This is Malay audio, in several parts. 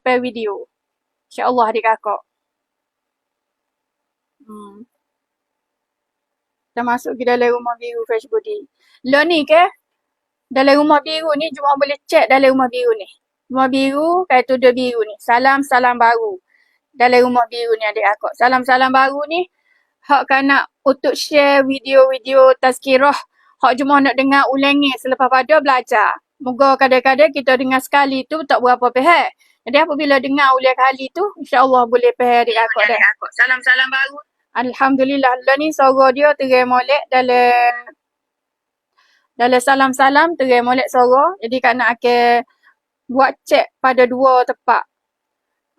prepare video. InsyaAllah adik kakak. Kita masuk ke dalam rumah biru Fresh Body. Lo ni ke? Dalam rumah biru ni cuma boleh cek dalam rumah biru ni. Rumah biru, kata dia biru ni. Salam-salam baru. Dalam rumah biru ni adik kakak. Salam-salam baru ni. Hak kan nak untuk share video-video tazkirah. Hak cuma nak dengar ulangi selepas pada belajar. Moga kadang-kadang kita dengar sekali tu tak berapa pihak. Jadi apabila dengar ulang kali tu, insyaAllah boleh pihak adik kakak dah. Salam-salam baru. Alhamdulillah. Lah ni suara dia terai molek dalam salam-salam terai molek suara. Jadi kak nak akan buat cek pada dua tempat.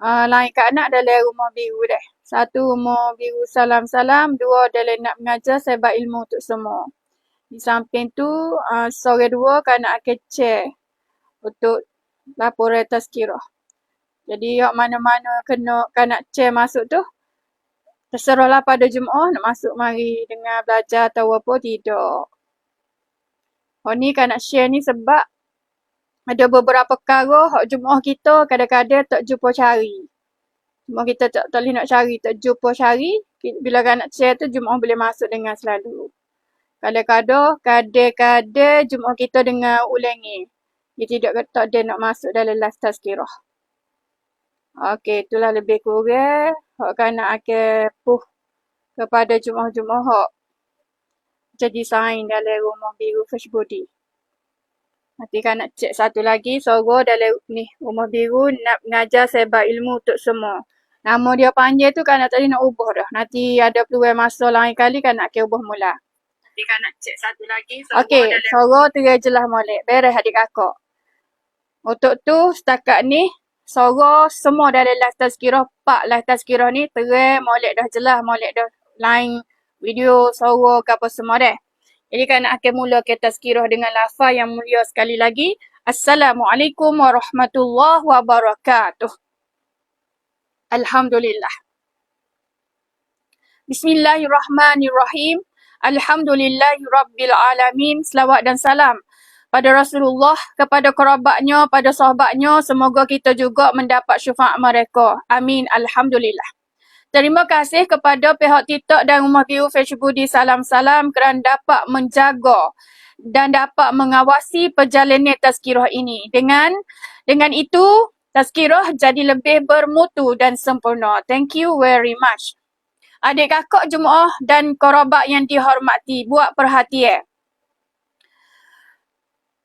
Lain kak nak dalam rumah biru dah. Satu rumah biru salam-salam, dua dalam nak mengajar sebab ilmu untuk semua. Di samping tu, sore dua kak nak akan cek untuk laporan tazkirah. Jadi yang mana-mana kena kak nak cek masuk tu, terserahlah pada Jumaat nak masuk mari dengar belajar atau apa tidak. Oh ni kak nak share ni sebab ada beberapa perkara hak Jumaat kita kadang-kadang tak jumpa cari. Cuma kita tak boleh nak cari, tak jumpa cari. Bila kak nak share tu Jumaat boleh masuk dengar selalu. Kadang-kadang Jumaat kita dengar ulangi. Dia tak ada nak masuk dalam live tazkirah. Okey, itulah lebih kurang. Hak kan nak akan puh kepada Jumaat-Jumaat hak jadi saing dalam rumah biru Fresh Body. Nanti kan nak cek satu lagi, suara dalam ni rumah biru nak mengajar sebab ilmu untuk semua. Nama dia panjang tu kan nak tadi nak ubah dah. Nanti ada peluang masa lain kali kan nak ubah mula. Nanti kan nak cek satu lagi. Okey, suara terai jelas molek. Beres adik kakak. Untuk tu setakat ni suara semua dalam live tazkirah, pak live tazkirah ni terai molek dah jelas, molek dah lain video, suara ke apa semua dah. Jadi kan nak akan mula ke tazkirah dengan lafaz yang mulia sekali lagi. Assalamualaikum warahmatullahi wabarakatuh. Alhamdulillah. Bismillahirrahmanirrahim. Alhamdulillahirabbil alamin. Selawat dan salam pada Rasulullah, kepada kerabatnya, pada sahabatnya. Semoga kita juga mendapat syafaat mereka. Amin. Alhamdulillah. Terima kasih kepada pihak TikTok dan Rumah Biru Fresh Body Salam-Salam kerana dapat menjaga dan dapat mengawasi perjalanan tazkirah ini. Dengan itu, tazkirah jadi lebih bermutu dan sempurna. Thank you very much. Adik kakak Jumaat dan kerabat yang dihormati, buat perhatian.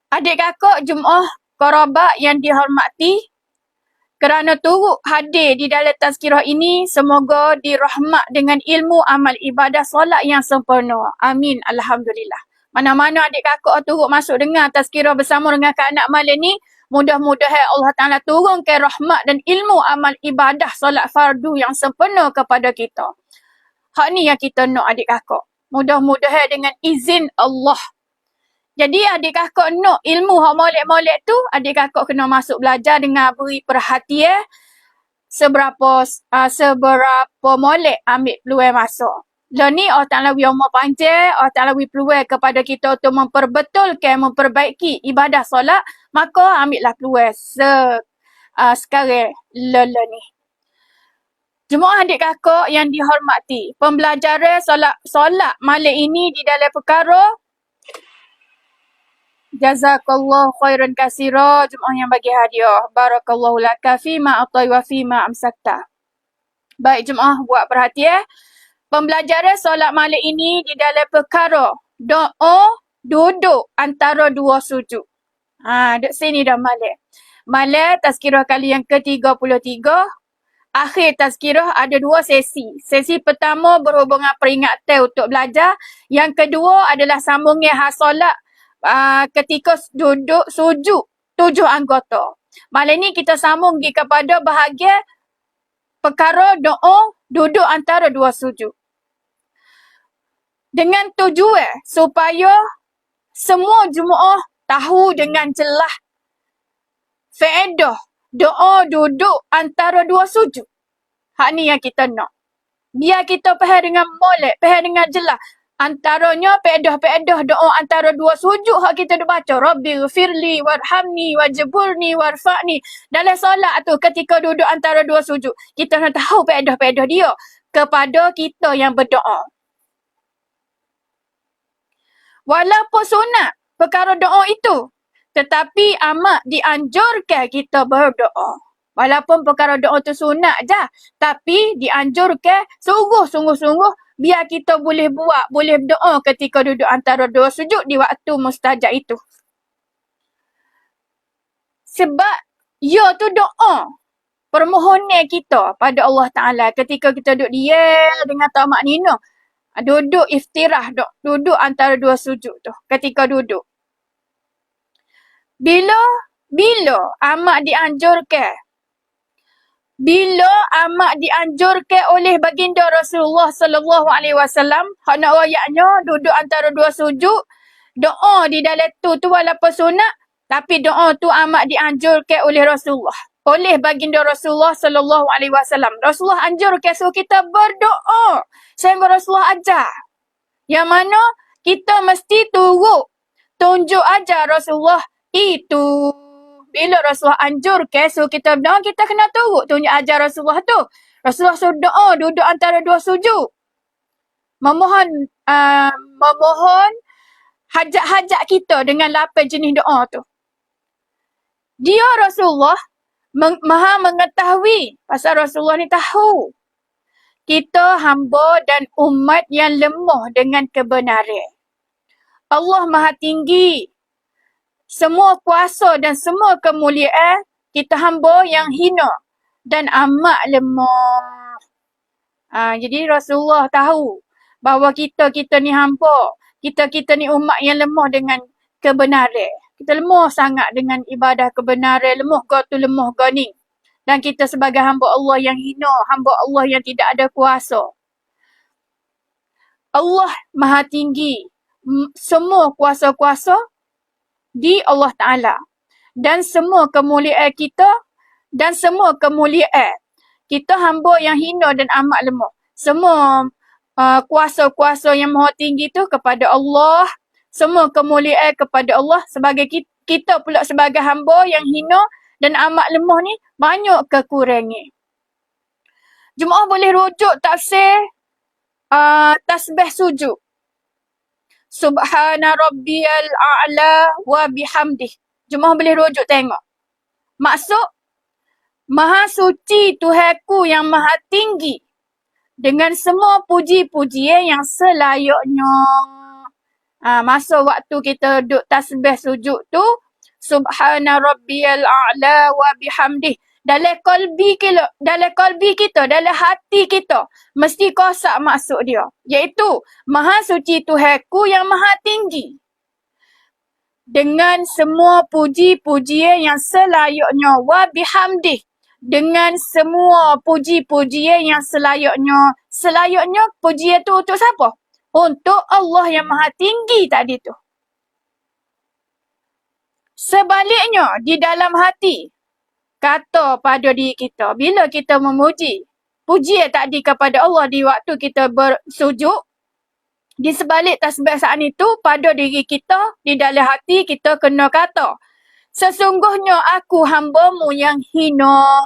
Adik kakak Jumaat, kerabat yang dihormati, kerana turut hadir di dalam tazkirah ini, semoga dirahmat dengan ilmu amal ibadah solat yang sempurna. Amin. Alhamdulillah. Mana-mana adik kakak turut masuk dengar tazkirah bersama dengan Kak Anak malam ni, mudah-mudahan Allah Ta'ala turunkan rahmat dan ilmu amal ibadah solat fardu yang sempurna kepada kita. Hak ni yang kita nak adik kakak. Mudah-mudahan dengan izin Allah. Jadi adik kakak nak ilmu hak molek-molek tu, adik kakak kena masuk belajar dengan beri perhatian seberapa molek ambil peluang masuk. Lah ni Allah Ta'ala beri umur panjang, Allah Ta'ala beri peluang kepada kita untuk memperbetulkan, memperbaiki ibadah solat, maka ambillah peluang sekarang lala ni. Jemaah adik kakak yang dihormati, pembelajaran solat malam ini di dalam perkara jazakallah khairan kasira, jemaah yang bagi hadiah. Barakallahu laka fima atai wa fima amsakta. Baik jemaah, buat perhatian. Pembelajaran solat malam ini di dalam perkara doa duduk antara dua sujud. Dek sini dah malam. Malam tazkirah kali yang ke-33. Akhir tazkirah ada dua sesi. Sesi pertama berhubungan peringatan untuk belajar. Yang kedua adalah sambungan solat ketika duduk sujud 7 anggota. Malam ni kita sambung pergi kepada bahagian perkara doa duduk antara dua sujud. Dengan tujuan supaya semua jemaah tahu dengan jelas faedah doa duduk antara dua sujud. Hak ni yang kita nak. Biar kita faham dengan molek, faham dengan jelas. Antaranya peedah-peedah doa antara dua sujud hak kita dah baca. Rabbi ghfirli warhamni wajburni warfa'ni. Dalam solat tu ketika duduk antara dua sujud. Kita nak tahu peedah-peedah dia kepada kita yang berdoa. Walaupun sunat perkara doa itu, tetapi amat dianjurkan kita berdoa. Walaupun perkara doa tu sunat je, tapi dianjurkan sungguh-sungguh biar kita boleh buat, boleh berdoa ketika duduk antara dua sujud di waktu mustajab itu. Sebab ia tu doa permohonan kita pada Allah Ta'ala ketika kita duduk diam dengan tamak nina. Duduk iftirah, duduk antara dua sujud tu ketika duduk. Bila amat dianjurkan oleh baginda Rasulullah sallallahu alaihi wasallam, hak nak ayatnya duduk antara dua sujud, doa di dalam tu walaupun sunat, tapi doa tu amat dianjurkan oleh Rasulullah, oleh baginda Rasulullah sallallahu alaihi wasallam. Rasulullah anjurkan suruh kita berdoa sehingga Rasulullah ajar. Yang mana kita mesti tunjuk ajar Rasulullah itu. Bila Rasulullah anjurkan suruh kita berdoa, kita kena tunjuk ajar Rasulullah tu. Rasulullah suruh doa duduk antara dua sujud. Memohon hajat-hajat kita dengan 8 jenis doa tu. Dia Rasulullah maha mengetahui. Pasal Rasulullah ni tahu kita hamba dan umat yang lemah dengan kebenaran. Allah maha tinggi. Semua kuasa dan semua kemuliaan, kita hamba yang hina dan amat lemah. Jadi Rasulullah tahu bahawa kita ni hamba, kita ni umat yang lemah dengan kebenaran. Kita lemah sangat dengan ibadah kebenaran, lemah ni. Dan kita sebagai hamba Allah yang hina, hamba Allah yang tidak ada kuasa. Allah maha tinggi. Semua kuasa-kuasa di Allah Ta'ala. Dan semua kemuliaan kita, kita hamba yang hina dan amat lemah. Semua kuasa-kuasa yang maha tinggi tu kepada Allah. Semua kemuliaan kepada Allah. Sebagai kita pula sebagai hamba yang hina dan amat lemah ni, banyak kekurangan. Jemaah boleh rujuk tafsir tasbih sujud. Subhana rabbiyal a'la wa bihamdih. Jemaah boleh rujuk tengok. Maksud, maha suci Tuhanku yang maha tinggi. Dengan semua puji-pujian yang selayaknya. Masa waktu kita duduk tasbih sujud tu, Subhana rabbiyal a'la wa bihamdih. Dalam kalbi kita, dalam hati kita, mesti kosak maksud dia. Iaitu, maha suci Tuhanku yang maha tinggi. Dengan semua puji-pujian yang selayaknya. Wa bihamdih. Dengan semua puji-pujian yang selayaknya. Selayaknya pujian tu untuk siapa? Untuk Allah yang maha tinggi tadi tu. Sebaliknya, di dalam hati, kata pada diri kita, bila kita memuji, pujian tadi kepada Allah di waktu kita bersujud, di sebalik tasbih saat itu, pada diri kita, di dalam hati kita kena kata, sesungguhnya aku hamba-Mu yang hina,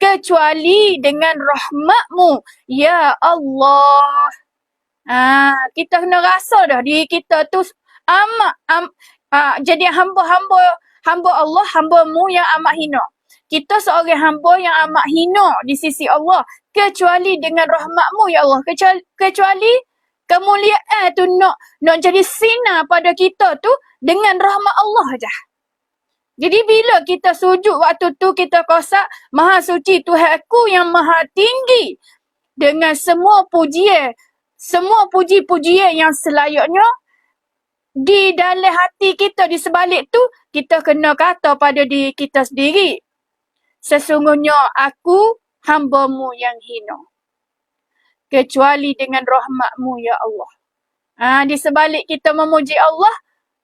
kecuali dengan rahmat-Mu, ya Allah. Kita kena rasa dah diri kita tu jadi hamba Allah, hamba-Mu yang amat hina. Kita seorang hamba yang amat hina di sisi Allah. Kecuali dengan rahmat-Mu, ya Allah. Kecuali kemuliaan tu nak jadi sinar pada kita tu dengan rahmat Allah aja. Jadi bila kita sujud waktu tu kita kosak, maha suci Tuhanku yang maha tinggi. Dengan semua pujian, semua puji-pujian yang selayaknya, di dalam hati kita, di sebalik tu, kita kena kata pada diri kita sendiri. Sesungguhnya aku hamba-Mu yang hina. Kecuali dengan rahmat-Mu, ya Allah. Di sebalik kita memuji Allah,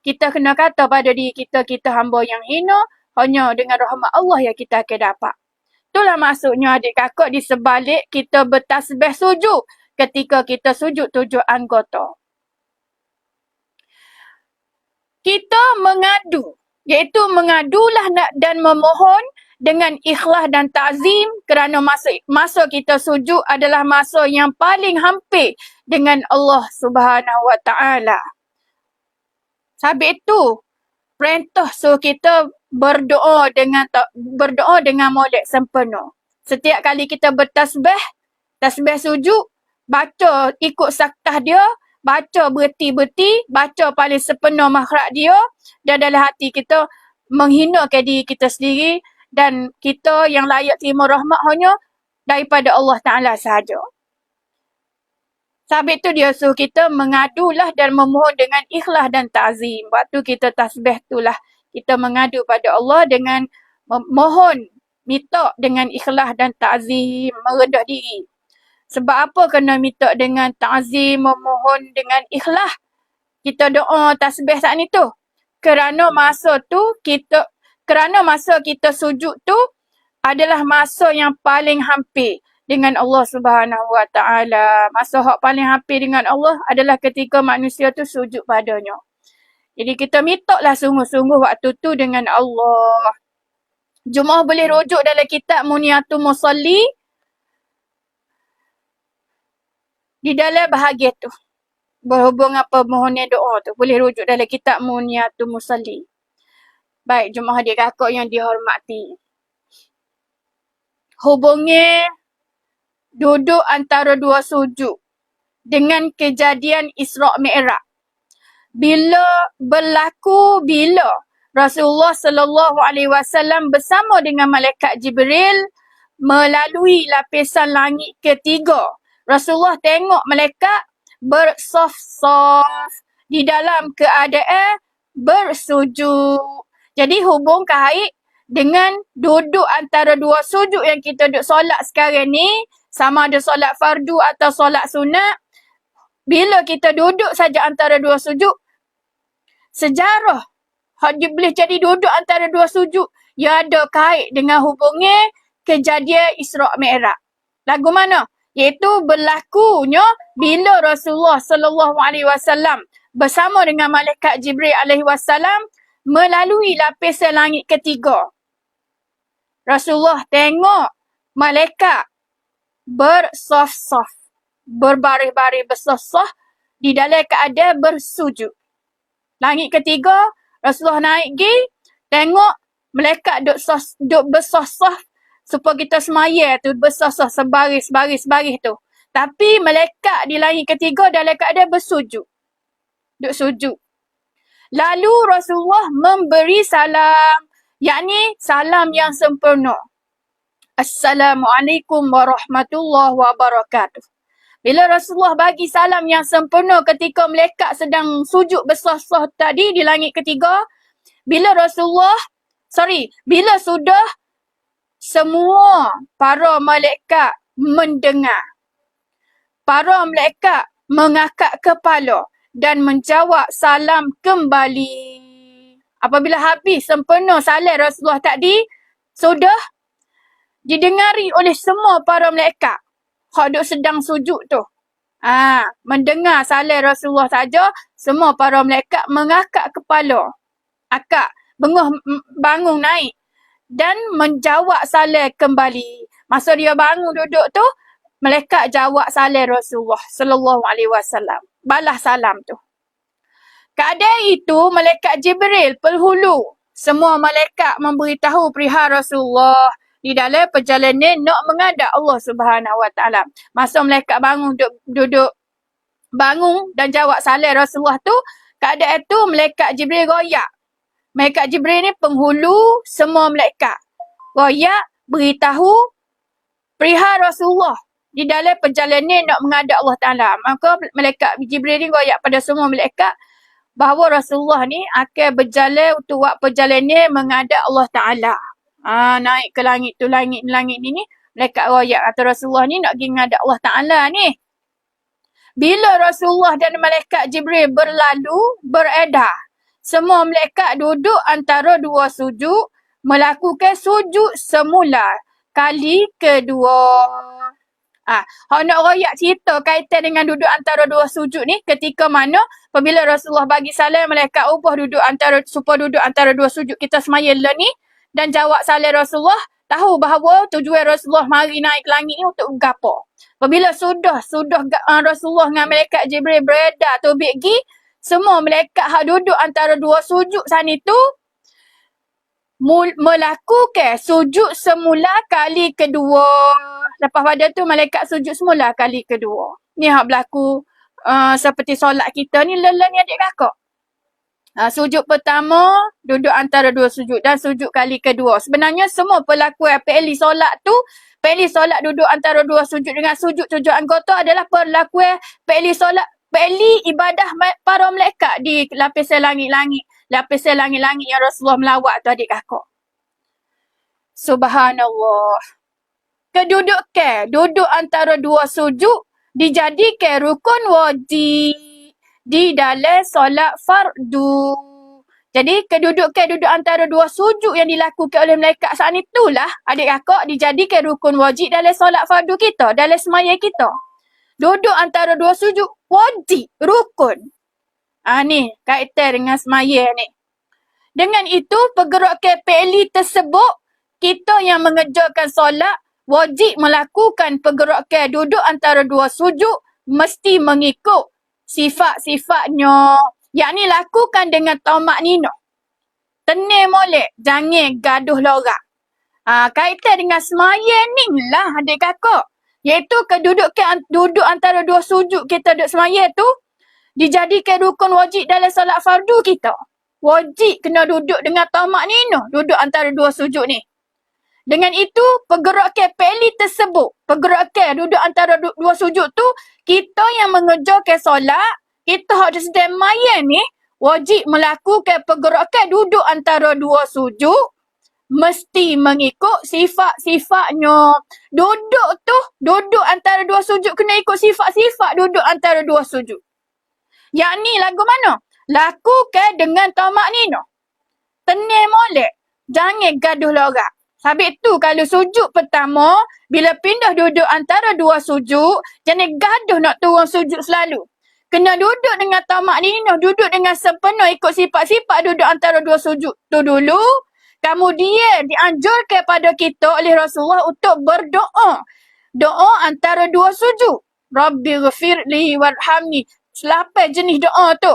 kita kena kata pada diri kita, kita hamba yang hina, hanya dengan rahmat Allah yang kita akan dapat. Itulah maksudnya adik kakak, di sebalik kita bertasbih sujud, ketika kita sujud 7 anggota. kita mengadu, iaitu mengadulah dan memohon dengan ikhlas dan ta'zim kerana masa kita sujud adalah masa yang paling hampir dengan Allah Subhanahu Wa Taala. Sebab itu perintah suruh kita berdoa dengan molek sempurna. Setiap kali kita tasbih sujud, baca ikut saktah dia, baca berti-berti, baca paling sepenuh makhraj dia, dan dalam hati kita menghinakan diri kita sendiri dan kita yang layak terima rahmat hanya daripada Allah Ta'ala sahaja. Sebab itu dia suruh kita mengadulah dan memohon dengan ikhlas dan ta'zim. Waktu kita tasbih itulah kita mengadu pada Allah dengan memohon, minta dengan ikhlas dan ta'zim, merendah diri. Sebab apa kena minta dengan ta'zim, memohon dengan ikhlas? Kita doa tasbih saat ni tu. Kerana masa kita sujud tu adalah masa yang paling hampir dengan Allah Subhanahu Wa Taala. Masa hak paling hampir dengan Allah adalah ketika manusia tu sujud padanya. Jadi kita mintalah sungguh-sungguh waktu tu dengan Allah. Jemaah boleh rujuk dalam kitab Muniyatul Musalli di dalam bahagian tu. Berhubung apa permohonan doa tu. Boleh rujuk dalam kitab Muniyatul Musalli. Baik, jemaah adik kakak yang dihormati. Hubungnya duduk antara dua sujud dengan kejadian Isra' Mi'raj. Bila Rasulullah sallallahu alaihi wasallam bersama dengan malaikat Jibril melalui lapisan langit ketiga. Rasulullah tengok malaikat bersaf-saf di dalam keadaan bersujud. Jadi hubung kait dengan duduk antara dua sujud yang kita duduk solat sekarang ni, sama ada solat fardu atau solat sunat, bila kita duduk saja antara dua sujud, sejarah boleh jadi duduk antara dua sujud yang ada kait dengan hubungnya kejadian Isra' Mi'raj. Lagu mana? Iaitu berlakunya bila Rasulullah sallallahu alaihi wasallam bersama dengan malaikat Jibril alaihi wasallam melalui lapisan langit ketiga. Rasulullah tengok malaikat bersaf-saf, berbaris-baris bersaf-saf di dalam keadaan bersujud. Langit ketiga, Rasulullah naik pergi, tengok malaikat duk bersaf-saf supaya kita semaya tu bersaf-saf sebaris-baris tu. Tapi malaikat di langit ketiga dalam keadaan bersujud. Duk sujud. Lalu Rasulullah memberi salam, yakni salam yang sempurna. Assalamualaikum warahmatullahi wabarakatuh. Bila Rasulullah bagi salam yang sempurna ketika malaikat sedang sujud bersaf-saf tadi di langit ketiga, bila sudah semua para malaikat mendengar, para malaikat mengangkat kepala dan menjawab salam kembali. Apabila habis sempurna salam Rasulullah tadi, sudah didengari oleh semua para malaikat hak duk sedang sujud tu. Mendengar salam Rasulullah saja, semua para malaikat mengangkat kepala. Bangun naik dan menjawab salam kembali. Masa dia bangun duduk tu, malaikat jawab salam Rasulullah sallallahu alaihi wasallam. Balas salam tu. Keadaan itu malaikat Jibril penghulu semua malaikat memberitahu perihal Rasulullah di dalam perjalanan nak menghadap Allah Subhanahu Wa Taala. Masa malaikat duduk bangun dan jawab salam Rasulullah tu, keadaan tu malaikat Jibril royak. Malaikat Jibril ni penghulu semua malaikat. Royak beritahu perihal Rasulullah di dalam perjalanan nak menghadap Allah Ta'ala. Maka malaikat Jibril ni royak pada semua malaikat bahawa Rasulullah ni akan berjalan untuk buat perjalanan menghadap Allah Ta'ala. Naik ke langit tu, langit ni, malaikat royak kata Rasulullah ni nak pergi menghadap Allah Ta'ala ni. Bila Rasulullah dan malaikat Jibril beredar, semua malaikat duduk antara dua sujud, melakukan sujud semula kali kedua. Hak nak royak cerita kaitan dengan duduk antara dua sujud ni ketika mana apabila Rasulullah bagi salam malaikat ubah supaya duduk antara dua sujud kita semaya ni dan jawab salam Rasulullah tahu bahawa tujuan Rasulullah mari naik ke langit ni untuk gapo. Apabila sudah Rasulullah dengan malaikat Jibril beredar tu pergi semua malaikat hak duduk antara dua sujud sana tu melakukan sujud semula kali kedua. Lepas pada tu malaikat sujud semula kali kedua. Ni hak berlaku seperti solat kita ni lelah ni adik kakak. Sujud pertama duduk antara dua sujud dan sujud kali kedua. Sebenarnya semua perlakuan peli solat tu, peli solat duduk antara dua sujud dengan sujud anggota adalah perlakuan peli solat, peli ibadah para malaikat di lapisan langit-langit yang Rasulullah melawat tu adik kakak. Subhanallah. Kedudukan duduk antara dua sujud dijadikan rukun wajib di dalam solat fardu. Jadi kedudukan duduk antara dua sujud yang dilakukan oleh malaikat saat itulah adik kakak dijadikan rukun wajib dalam solat fardu kita, dalam sembahyang kita. Duduk antara dua sujud wajib, rukun. Ni kaitan dengan sembahyang ni. Dengan itu pergerakan peli tersebut kita yang mengerjakan solat wajib melakukan pergerakan duduk antara dua sujud mesti mengikut sifat-sifatnya. Yakni lakukan dengan tamak-nino. Tenang molek, jangan gaduh lorak. Kaitan dengan semayang ni lah adik kakak. Iaitu kedudukan duduk antara dua sujud kita duduk semayang tu dijadikan rukun wajib dalam solat fardu kita. Wajib kena duduk dengan tamak-nino, duduk antara dua sujud ni. Dengan itu, pergerakan peli tersebut, pergerakan duduk antara dua sujud tu, kita yang mengerjakan solat, kita yang sedang mayan ni, wajib melakukan pergerakan duduk antara dua sujud, mesti mengikut sifat-sifatnya. Duduk antara dua sujud kena ikut sifat-sifat duduk antara dua sujud. Yakni lagu mana? Lakukan dengan tamak-nino. Tenang molek. Jangan gaduh lorak. Habis tu kalau sujud pertama, bila pindah duduk antara dua sujud, jangan gaduh nak turun sujud selalu. Kena duduk dengan tamak-nino, duduk dengan sempurna ikut sifat-sifat duduk antara dua sujud tu dulu. Kemudian dianjurkan pada kita oleh Rasulullah untuk berdoa. Doa antara dua sujud. Rabbi ghafirli warhamni. Selapan jenis doa tu.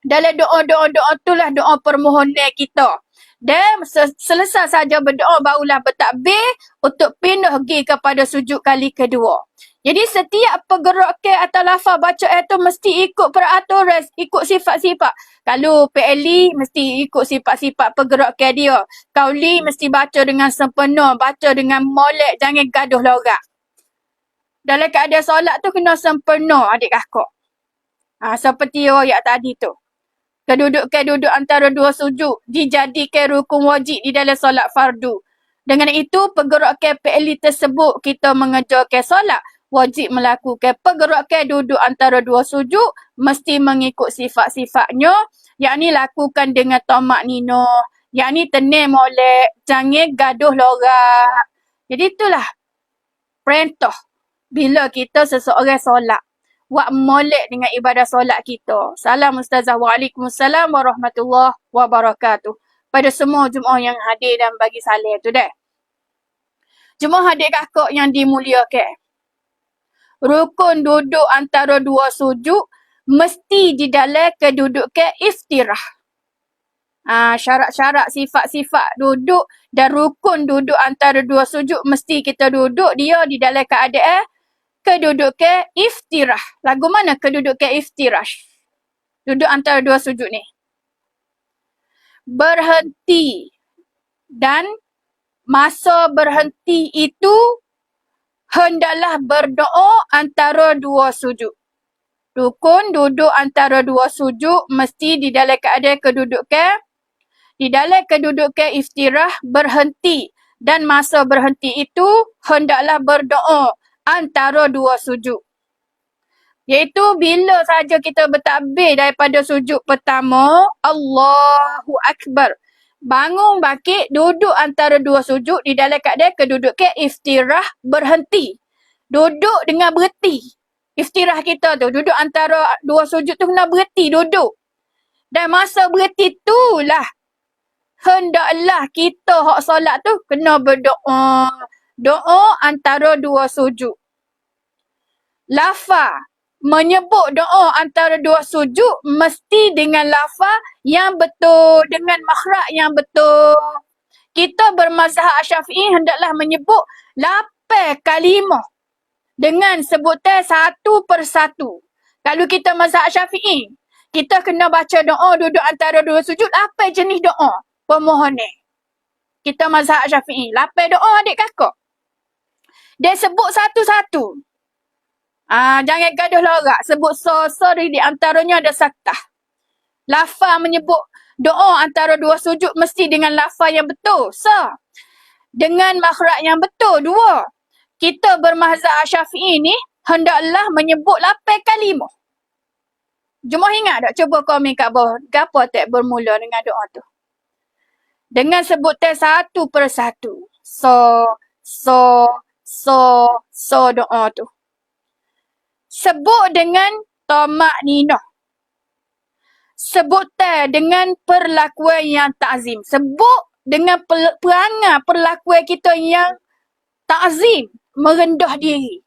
Dalam doa-doa itulah doa permohonan kita. Dan selesai saja berdoa barulah bertakbir untuk pindah pergi kepada sujud kali kedua. Jadi setiap pergerakan atau lafaz bacaan itu mesti ikut peraturan, ikut sifat-sifat. Kalau PLI mesti ikut sifat-sifat pergerakan dia. Qauli mesti baca dengan sempurna, baca dengan molek, jangan gaduh lorak. Dalam keadaan solat tu kena sempurna adik kakak. Seperti ayat tadi tu. Kedudukan duduk antara dua sujud dijadikan rukun wajib di dalam solat fardu. Dengan itu, pergerakan PLI tersebut kita mengerjakan solat wajib melakukan pergerakan duduk antara dua sujud mesti mengikut sifat-sifatnya, yakni lakukan dengan tamak-nino, yakni tenang molek, jangan gaduh lorak. Jadi itulah perintah bila kita seseorang solat. Buat molek dengan ibadah solat kita. Salam Ustazah. Waalaikumsalam warahmatullahi wabarakatuh. Pada semua jemaah yang hadir dan bagi salam tu dah. Jemaah adik kakak yang dimuliakan. Rukun duduk antara dua sujud mesti di dalam kedudukan iftirah. Syarat-syarat sifat-sifat duduk dan rukun duduk antara dua sujud mesti kita duduk dia di dalam keadaan kedudukan iftirah. Lagu mana kedudukan iftirah? Duduk antara dua sujud ni. Berhenti. Dan masa berhenti itu hendaklah berdoa antara dua sujud. Rukun duduk antara dua sujud mesti di dalam keadaan kedudukan. Di dalam kedudukan iftirah berhenti. Dan masa berhenti itu hendaklah berdoa antara dua sujud. Iaitu bila saja kita bertakbir daripada sujud pertama, Allahu Akbar. Bangun bangkit, duduk antara dua sujud di dalam keadaan kedudukan iftirah berhenti. Duduk dengan berhenti. Iftirah kita tu, duduk antara dua sujud tu kena berhenti, duduk. Dan masa berhenti itulah hendaklah kita hak solat tu kena berdoa. Doa antara dua sujud. Lafaz menyebut doa antara dua sujud mesti dengan lafaz yang betul, dengan makhraj yang betul. Kita bermazhab Syafi'i hendaklah menyebut 8 kalimah dengan sebutan satu persatu. Kalau kita mazhab Syafi'i, kita kena baca doa duduk antara dua sujud 8 jenis doa permohonan. Kita mazhab Syafi'i, 8 doa adik kakak. Dia sebut satu-satu. Jangan gaduh lorak. Sebut so di antaranya ada saktah. Lafaz menyebut doa antara dua sujud mesti dengan lafaz yang betul. Dengan makhraj yang betul. 2. Kita bermazhab Syafi'i ni hendaklah menyebut 8 kalimah. Jemaah ingat tak? Cuba komen kat bawah. Gapo tak bermula dengan doa tu? Dengan sebutan satu persatu. So doa tu. Sebut dengan tamak-ninah. Sebut dengan perlakuan yang ta'zim. Sebut dengan perangai perlakuan kita yang ta'zim. Merendah diri.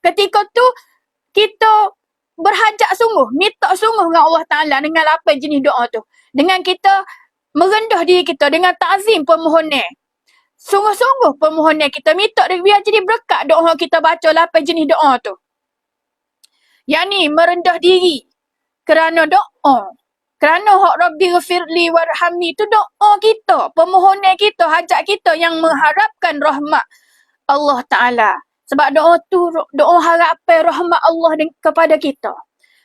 Ketika tu, kita berhajat sungguh. Minta sungguh dengan Allah Ta'ala dengan 8 jenis doa tu. Dengan kita merendah diri kita. Dengan ta'zim permohonan. Sungguh-sungguh permohonan kita. Minta biar jadi berkat doa kita baca 8 jenis doa tu. Yang ni merendah diri kerana doa. Kerana hak Rabbi ghafirli warhamni tu doa kita, permohonan kita, hajat kita yang mengharapkan rahmat Allah Ta'ala. Sebab doa tu doa harapan rahmat Allah kepada kita.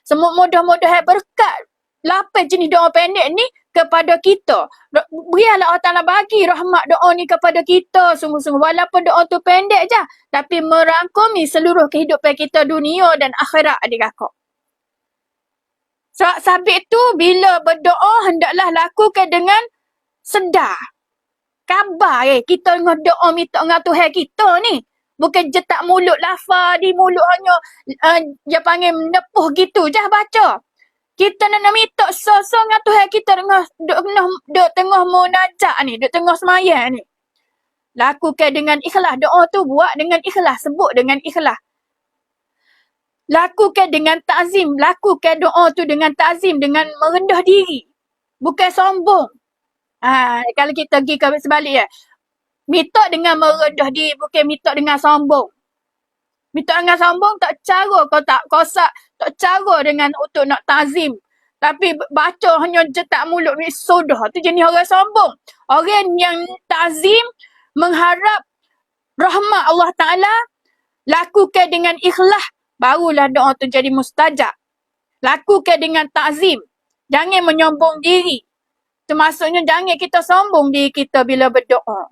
Semua mudah-mudahan berkat 8 jenis doa pendek ni kepada kita. Biarlah Allah Ta'ala bagi rahmat doa ni kepada kita sungguh-sungguh. Walaupun doa tu pendek je. Tapi merangkumi seluruh kehidupan kita dunia dan akhirat adik kakak. Sabit tu bila berdoa hendaklah lakukan dengan sedar. Kabar kita dengan doa minta dengan Tuhan kita ni. Bukan je tak mulut lafaz di mulut hanya dia panggil menepuh gitu je baca. Kita nak minta so-so dengan Tuhan kita duk tengah munajat ni, duk tengah semayang ni. Lakukan dengan ikhlas. Doa tu buat dengan ikhlas. Sebut dengan ikhlas. Lakukan dengan ta'zim. Lakukan doa tu dengan ta'zim. Dengan merendah diri. Bukan sombong. Kalau kita pergi ke sebalik ya. Minta dengan merendah diri. Bukan minta dengan sombong. Minta dengan sombong tak cara kau tak kosak. Tak cara dengan untuk nak ta'zim. Tapi baca hanya jetak mulut ni sudah. Tu jenis orang sombong. Orang yang ta'zim mengharap rahmat Allah Ta'ala. Lakukan dengan ikhlas. Barulah doa tu jadi mustajab. Lakukan dengan ta'zim. Jangan menyombong diri. Itu maksudnya jangan kita sombong diri kita bila berdoa.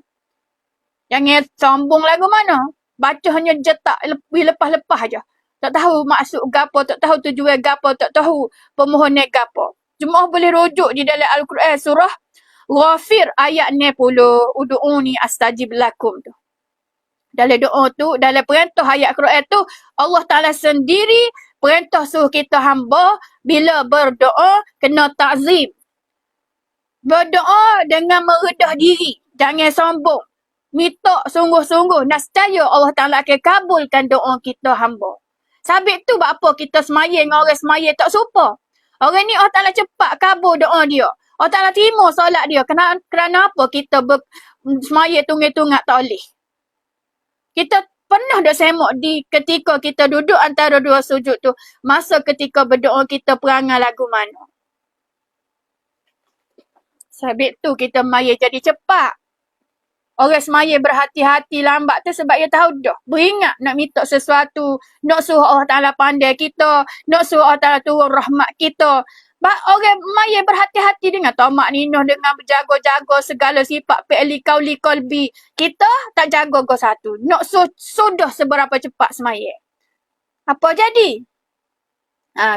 Jangan sombong lagu mana. Baca hanya jetak lepas-lepas je. Tak tahu maksud gapo, tak tahu tujuan gapo, tak tahu permohonan gapo. Jemaah boleh rujuk di dalam Al-Quran surah Ghafir ayat 60. Udu'uni astajib lakum tu. Dalam doa tu, dalam perintah ayat Quran tu, Allah Ta'ala sendiri perintah suruh kita hamba bila berdoa kena ta'zim. Berdoa dengan merendah diri. Jangan sombong. Minta sungguh-sungguh. Nescaya Allah Ta'ala akan kabulkan doa kita hamba. Sabit tu apa kita semayang dengan orang semayang tak serupa. Orang ni Allah Ta'ala cepat kabul doa dia. Allah Ta'ala terima solat dia. Kerana apa kita semayang tunggak-tunggak tak boleh. Kita pernah dah semak di ketika kita duduk antara dua sujud tu. Masa ketika berdoa kita perangai lagu mana. Sabit tu kita semayang jadi cepat. Orang semayang berhati-hati lambat tu sebab dia tahu dah. Beringat nak minta sesuatu. Nak suruh Allah Ta'ala pandai kita. Nak suruh Allah Ta'ala turun rahmat kita. Orang semayang berhati-hati dengan tamak ninah, dengan berjaga-jaga segala sifat fi'li qauli qalbi. Kita tak jaga go satu. Nak sudah seberapa cepat semayang. Apa jadi?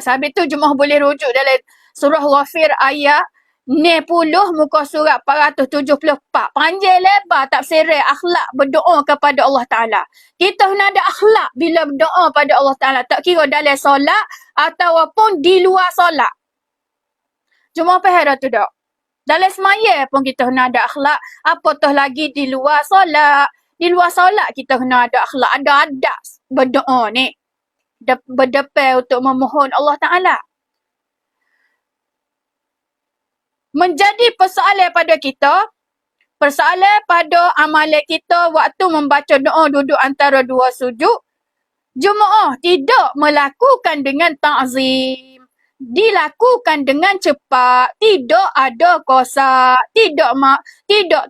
Sabit tu jemaah boleh rujuk dalam surah Ghafir ayat 60 muka surat 474. Panjang lebar tafsir akhlak berdoa kepada Allah Ta'ala. Kita nak ada akhlak bila berdoa pada Allah Ta'ala. Tak kira dalam solat ataupun di luar solat. Cuma faham tu tak? Dalam semaya pun kita nak ada akhlak. Apatah lagi di luar solat. Di luar solat kita kena ada akhlak. Ada adab berdoa ni. Berdepan untuk memohon Allah Ta'ala. Menjadi persoalan pada kita, persoalan pada amalan kita waktu membaca doa duduk antara dua sujud, jemaah tidak melakukan dengan ta'zim, dilakukan dengan cepat, tidak ada kosak, tidak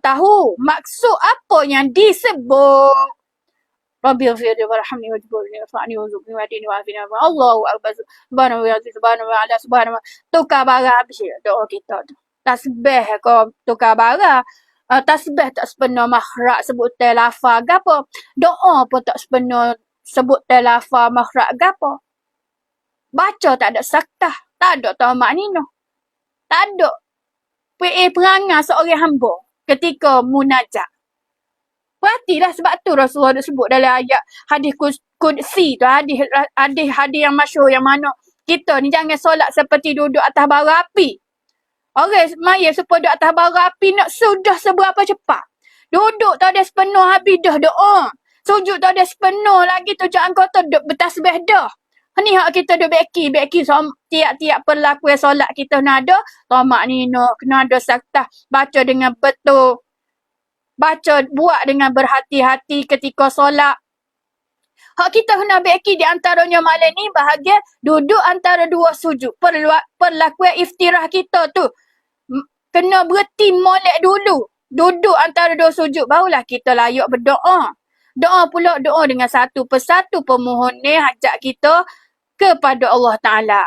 tahu maksud apa yang disebut. Rabbil firdi warhamni wajburni wafa'ni wazubni wadini wa'afini wa'afini Allahu akbar subhanahu wa ta'ala subhanahu wa ta'ala subhanahu wa ta'ala. Tukar barang habis doa kita tu. Tasbih ke tukar barang. Tasbih tak sepenuh makhraj sebut lafaz gapo. Doa pun tak sepenuh sebut lafaz makhraj gapo. Baca tak ada saktah, tak ada tamak nino. Tak ada perangai seorang hamba ketika munajat. Perhatilah sebab tu Rasulullah sebut dalam ayat hadis qudsi tu, hadis yang masyhur yang mana kita ni jangan solat seperti duduk atas bara api. Orang semaya supaya duduk atas bara api nak sudah seberapa cepat. Duduk tak ada sepenuh habis dah doa. Sujud tak ada sepenuh lagi tu jangan kata duduk bertasbih dah. Ni hak kita duduk beki tiap-tiap perlakuan solat kita nak ada. Tamak ni nak kena ada saktah. Baca dengan betul. Baca, buat dengan berhati-hati ketika solat. Hak kita kena beki di antaranya malam ni bahagian duduk antara dua sujud. Perlakuan iftirah kita tu. Kena berhenti molek dulu. Duduk antara dua sujud. Barulah kita layak berdoa. Doa pula doa dengan satu persatu permohonan hajat kita kepada Allah Ta'ala.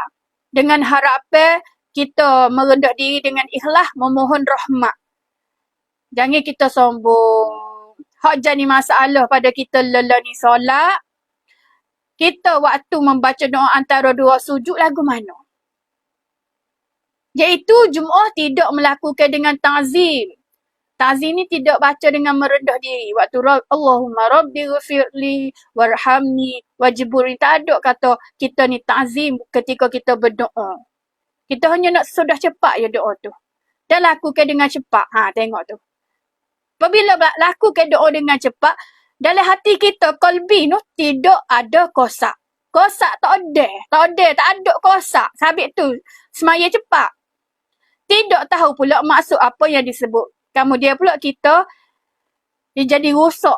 Dengan harapan kita merendah diri dengan ikhlas memohon rahmat. Jangan kita sombong. Hak jadi masalah pada kita lelah ni solat. Kita waktu membaca doa antara dua sujud lagu mana? Iaitu jemaah tidak melakukan dengan ta'zim. Ta'zim ni tidak baca dengan merendah diri. Waktu Allahumma rabbi ghafirli warhamni wajiburi. Tak ada kata kita ni ta'zim ketika kita berdoa. Kita hanya nak sudah cepat je doa tu. Dan lakukan dengan cepat. Tengok tu. Apabila lakukan doa dengan cepat, dalam hati kita, qalbi tu tidak ada kosak. Kosak tak ada. Tak ada kosak. Sabit tu, semaya cepat. Tidak tahu pula maksud apa yang disebut. Kemudian pula kita dia jadi rosak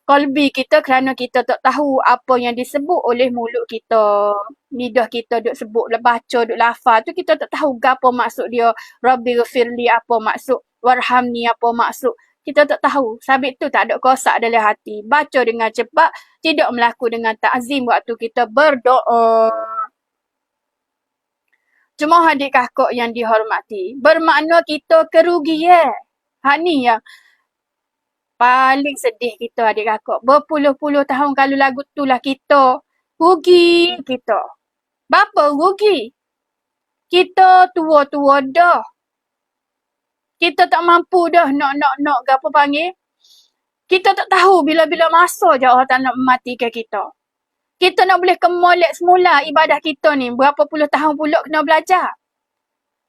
qalbi kita kerana kita tak tahu apa yang disebut oleh mulut kita. Lidah kita duk sebut, baca, duk lafaz tu kita tak tahu apa maksud dia. Rabbi ghafirli apa maksud. Warhamni apa maksud. Kita tak tahu. Sabit tu tak ada kosak dalam hati. Baca dengan cepat. Tidak melaku dengan ta'zim waktu kita berdoa. Cuma adik kakak yang dihormati. Bermakna kita kerugian. Ni yang paling sedih kita adik kakak. Berpuluh-puluh tahun kalau lagu tu lah kita. Rugi kita. Bapa rugi? Kita tua-tua dah. Kita tak mampu dah nak apa panggil. Kita tak tahu bila-bila masa je Allah Ta'ala mematikan kita. Kita nak boleh kemolek semula ibadah kita ni. Berapa puluh tahun pula kena belajar.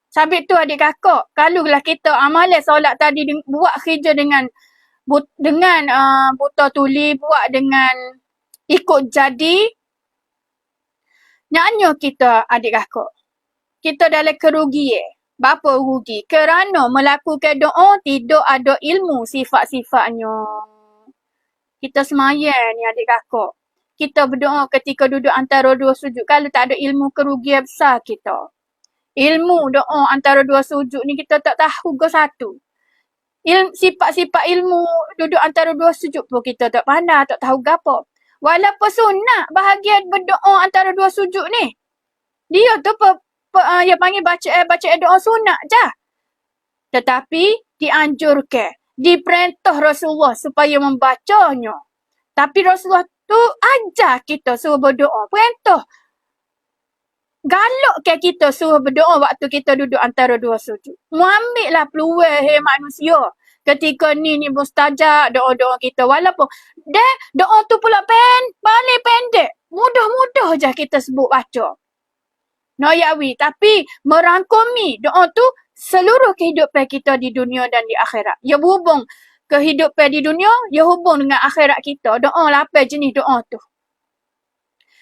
Sabit tu adik kakak. Kalaulah kita amalan solat tadi buat kerja dengan buta tuli, buat dengan ikut jadi. Nyanyi kita adik kakak. Kita dalam kerugian. Bapa rugi? Kerana melakukan doa tidak ada ilmu sifat-sifatnya. Kita semayang ni adik kakak. Kita berdoa ketika duduk antara dua sujud. Kalau tak ada ilmu kerugian besar kita. Ilmu doa antara dua sujud ni kita tak tahu ke satu. Sifat-sifat ilmu duduk antara dua sujud pun kita tak pandai, tak tahu gapo. Walaupun sunat bahagian berdoa antara dua sujud ni. Dia tu yang panggil baca doa sunat je. Tetapi dianjurkan, diperintah Rasulullah supaya membacanya. Tapi Rasulullah tu ajar kita suruh berdoa. Perintah. Galak ke kita suruh berdoa waktu kita duduk antara dua sujud. Muambillah peluang manusia. Ketika ni mustajab doa-doa kita. Walaupun doa tu pula paling pendek. Mudah-mudah je kita sebut baca. Noyawi. Tapi merangkumi doa tu seluruh kehidupan kita di dunia dan di akhirat. Ia berhubung kehidupan di dunia, ia hubung dengan akhirat kita. Doa lapan jenis doa tu.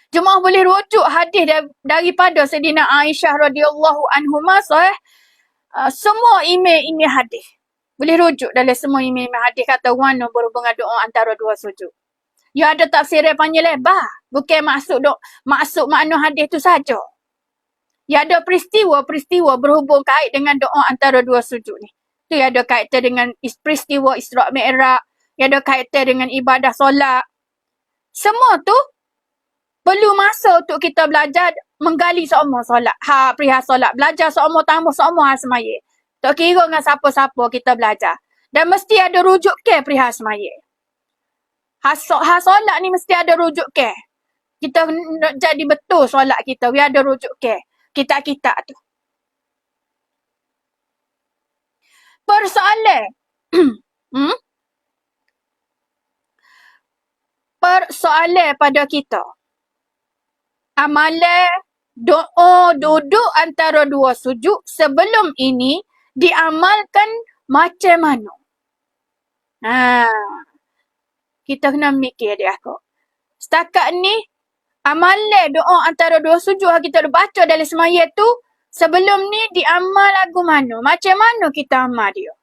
Jemaah boleh rujuk hadis daripada Sayyidina Aisyah radhiyallahu anhuma semua email hadis. Boleh rujuk dalam semua email hadis kata warna berhubungan doa antara dua sujud. Ya ada tafsir yang panjang lebar. Bukan maksud makna hadis tu saja. Ya ada peristiwa berhubung kait dengan doa antara dua sujud ni. Tu ada kaitan dengan peristiwa Isra' Mi'raj, ya ada kaitan dengan ibadah solat. Semua tu perlu masa untuk kita belajar menggali semua solat. Perihal solat. Belajar semua tambah semua semaya. Tak kira dengan siapa-siapa kita belajar. Dan mesti ada rujuk ke perihal semaya. Solat ni mesti ada rujuk ke. Kita nak jadi betul solat kita. Biar ada rujuk ke. Kitab-kitab tu. Persoalan. Persoalan pada kita. Amalan doa duduk antara dua sujud sebelum ini diamalkan macam mana? Kita kena mikir dia aku. Setakat ni amalan doa antara dua sujud yang kita baca dalam semaya tu sebelum ni diamal lagu mana? Macam mana kita amal dia?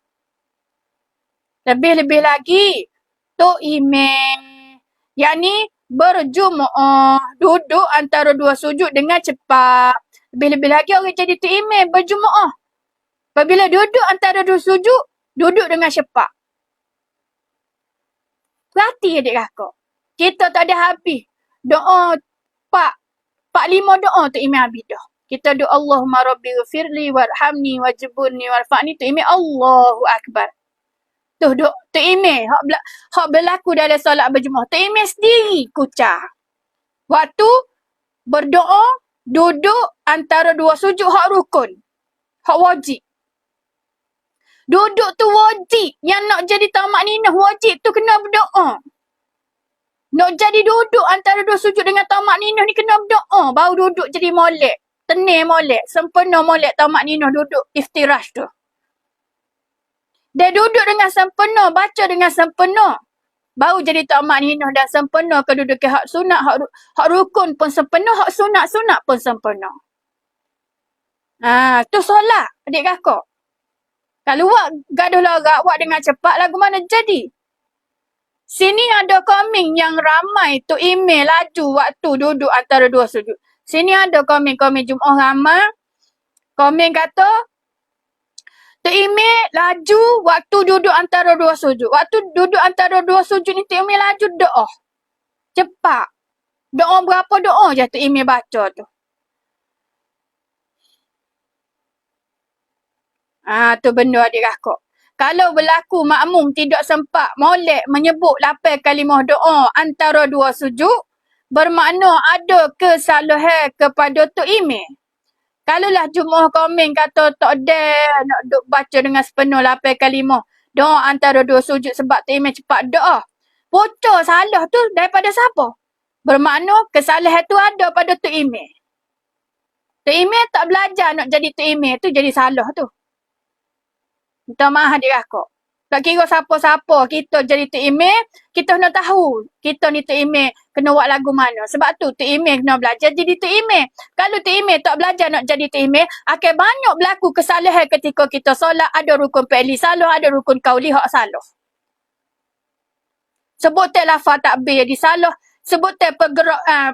Lebih-lebih lagi Tok Imam yakni berjumu'ah, duduk antara dua sujud dengan cepat. Lebih-lebih lagi orang jadi Tok Imam berjumu'ah. Apabila duduk antara dua sujud, duduk dengan cepat. Perhati adik kakak. Kita tak ada habis. Doa 4-5 doa Tok Imam habis dah. Kita doa Allahumma rabbi ghafirli warhamni wajibunni warfa'ni. Tok Imam Allahu Akbar. Tuh Tok Imam hak berlaku dalam solat berjemaah. Tok Imam sendiri kucah. Waktu berdoa duduk antara dua sujud hak rukun. Hak wajib. Duduk tu wajib. Yang nak jadi tamak ninah wajib tu kena berdoa. Nak jadi duduk antara dua sujud dengan tamak ninah ni kena berdoa. Baru duduk jadi molek. Tenir molek. Sempena molek tamak ninah duduk iftirash tu. Dia duduk dengan sempena, baca dengan sempena. Baru jadi tamak ninah dan sempena kedudukan hak sunat, hak rukun pun sempena, hak sunat-sunat pun sempena. Tu solat adik kakak. Kalau awak gaduh larak, awak dengan cepat lagu mana jadi? Sini ada komen yang ramai tu email laju waktu duduk antara dua sujud. Sini ada komen Jumaah ramai. Komen kata, tu email laju waktu duduk antara dua sujud. Waktu duduk antara dua sujud ni tu email laju doa. Cepat. Doa berapa doa je tu email baca tu. Tu benda adik kakak. Kalau berlaku makmum tidak sempat molek menyebut 8 kalimah doa antara dua sujud, bermakna ada kesalahan kepada tu email. Kalaulah Jumaah komen kata tak ada nak duk baca dengan sepenuh 8 kalimah doa antara dua sujud sebab tu email cepat doa. Bocor salah tu daripada siapa? Bermakna kesalahan tu ada pada tu email. Tu email tak belajar nak jadi tu email tu jadi salah tu. Minta maaf adik kakak. Tak kira siapa-siapa kita jadi tu email, kita kena tahu kita ni tu email kena buat lagu mana. Sebab tu email kena belajar jadi tu email. Kalau tu email tak belajar nak jadi tu email, akan banyak berlaku kesalahan ketika kita solat. Ada rukun fi'li salah, ada rukun qauli hak salah. Sebutan lafaz takbir jadi salah. Sebutan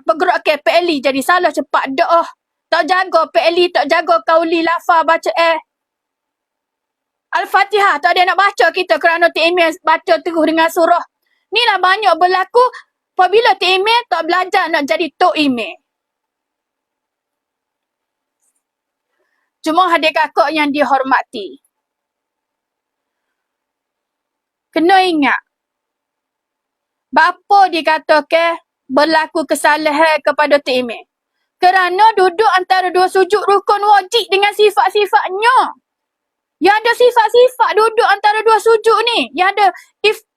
pergerakan fi'li jadi salah cepat doa. Tak jaga fi'li, tak jaga qauli lafaz baca Al-Fatihah tak ada nak baca kita kerana email baca terus dengan surah. Ni lah banyak berlaku apabila email tak belajar nak jadi tok email. Cuma adik kakak yang dihormati. Kena ingat. Bapa dikatakan berlaku kesalahan kepada tok email. Kerana duduk antara dua sujud rukun wajib dengan sifat-sifatnya. Yang ada sifat-sifat duduk antara dua sujud ni. Yang ada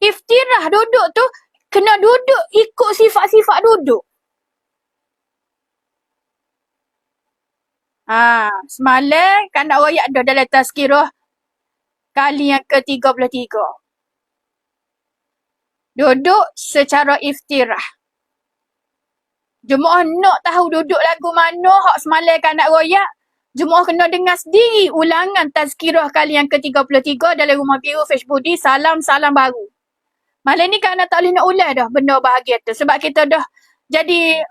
iftirah duduk tu, kena duduk ikut sifat-sifat duduk. Semalam kan nak royak dah dalam tazkirah kali yang ke-33. Duduk secara iftirah. Jemaah nak tahu duduk lagu mana hak semalam kan nak royak, jemaah kena dengar sendiri ulangan tazkirah kali yang ke-33 dalam Rumah Biru Facebook di Salam-Salam Baru. Malam ni kan tak boleh nak ulang dah benda bahagian tu sebab kita dah jadi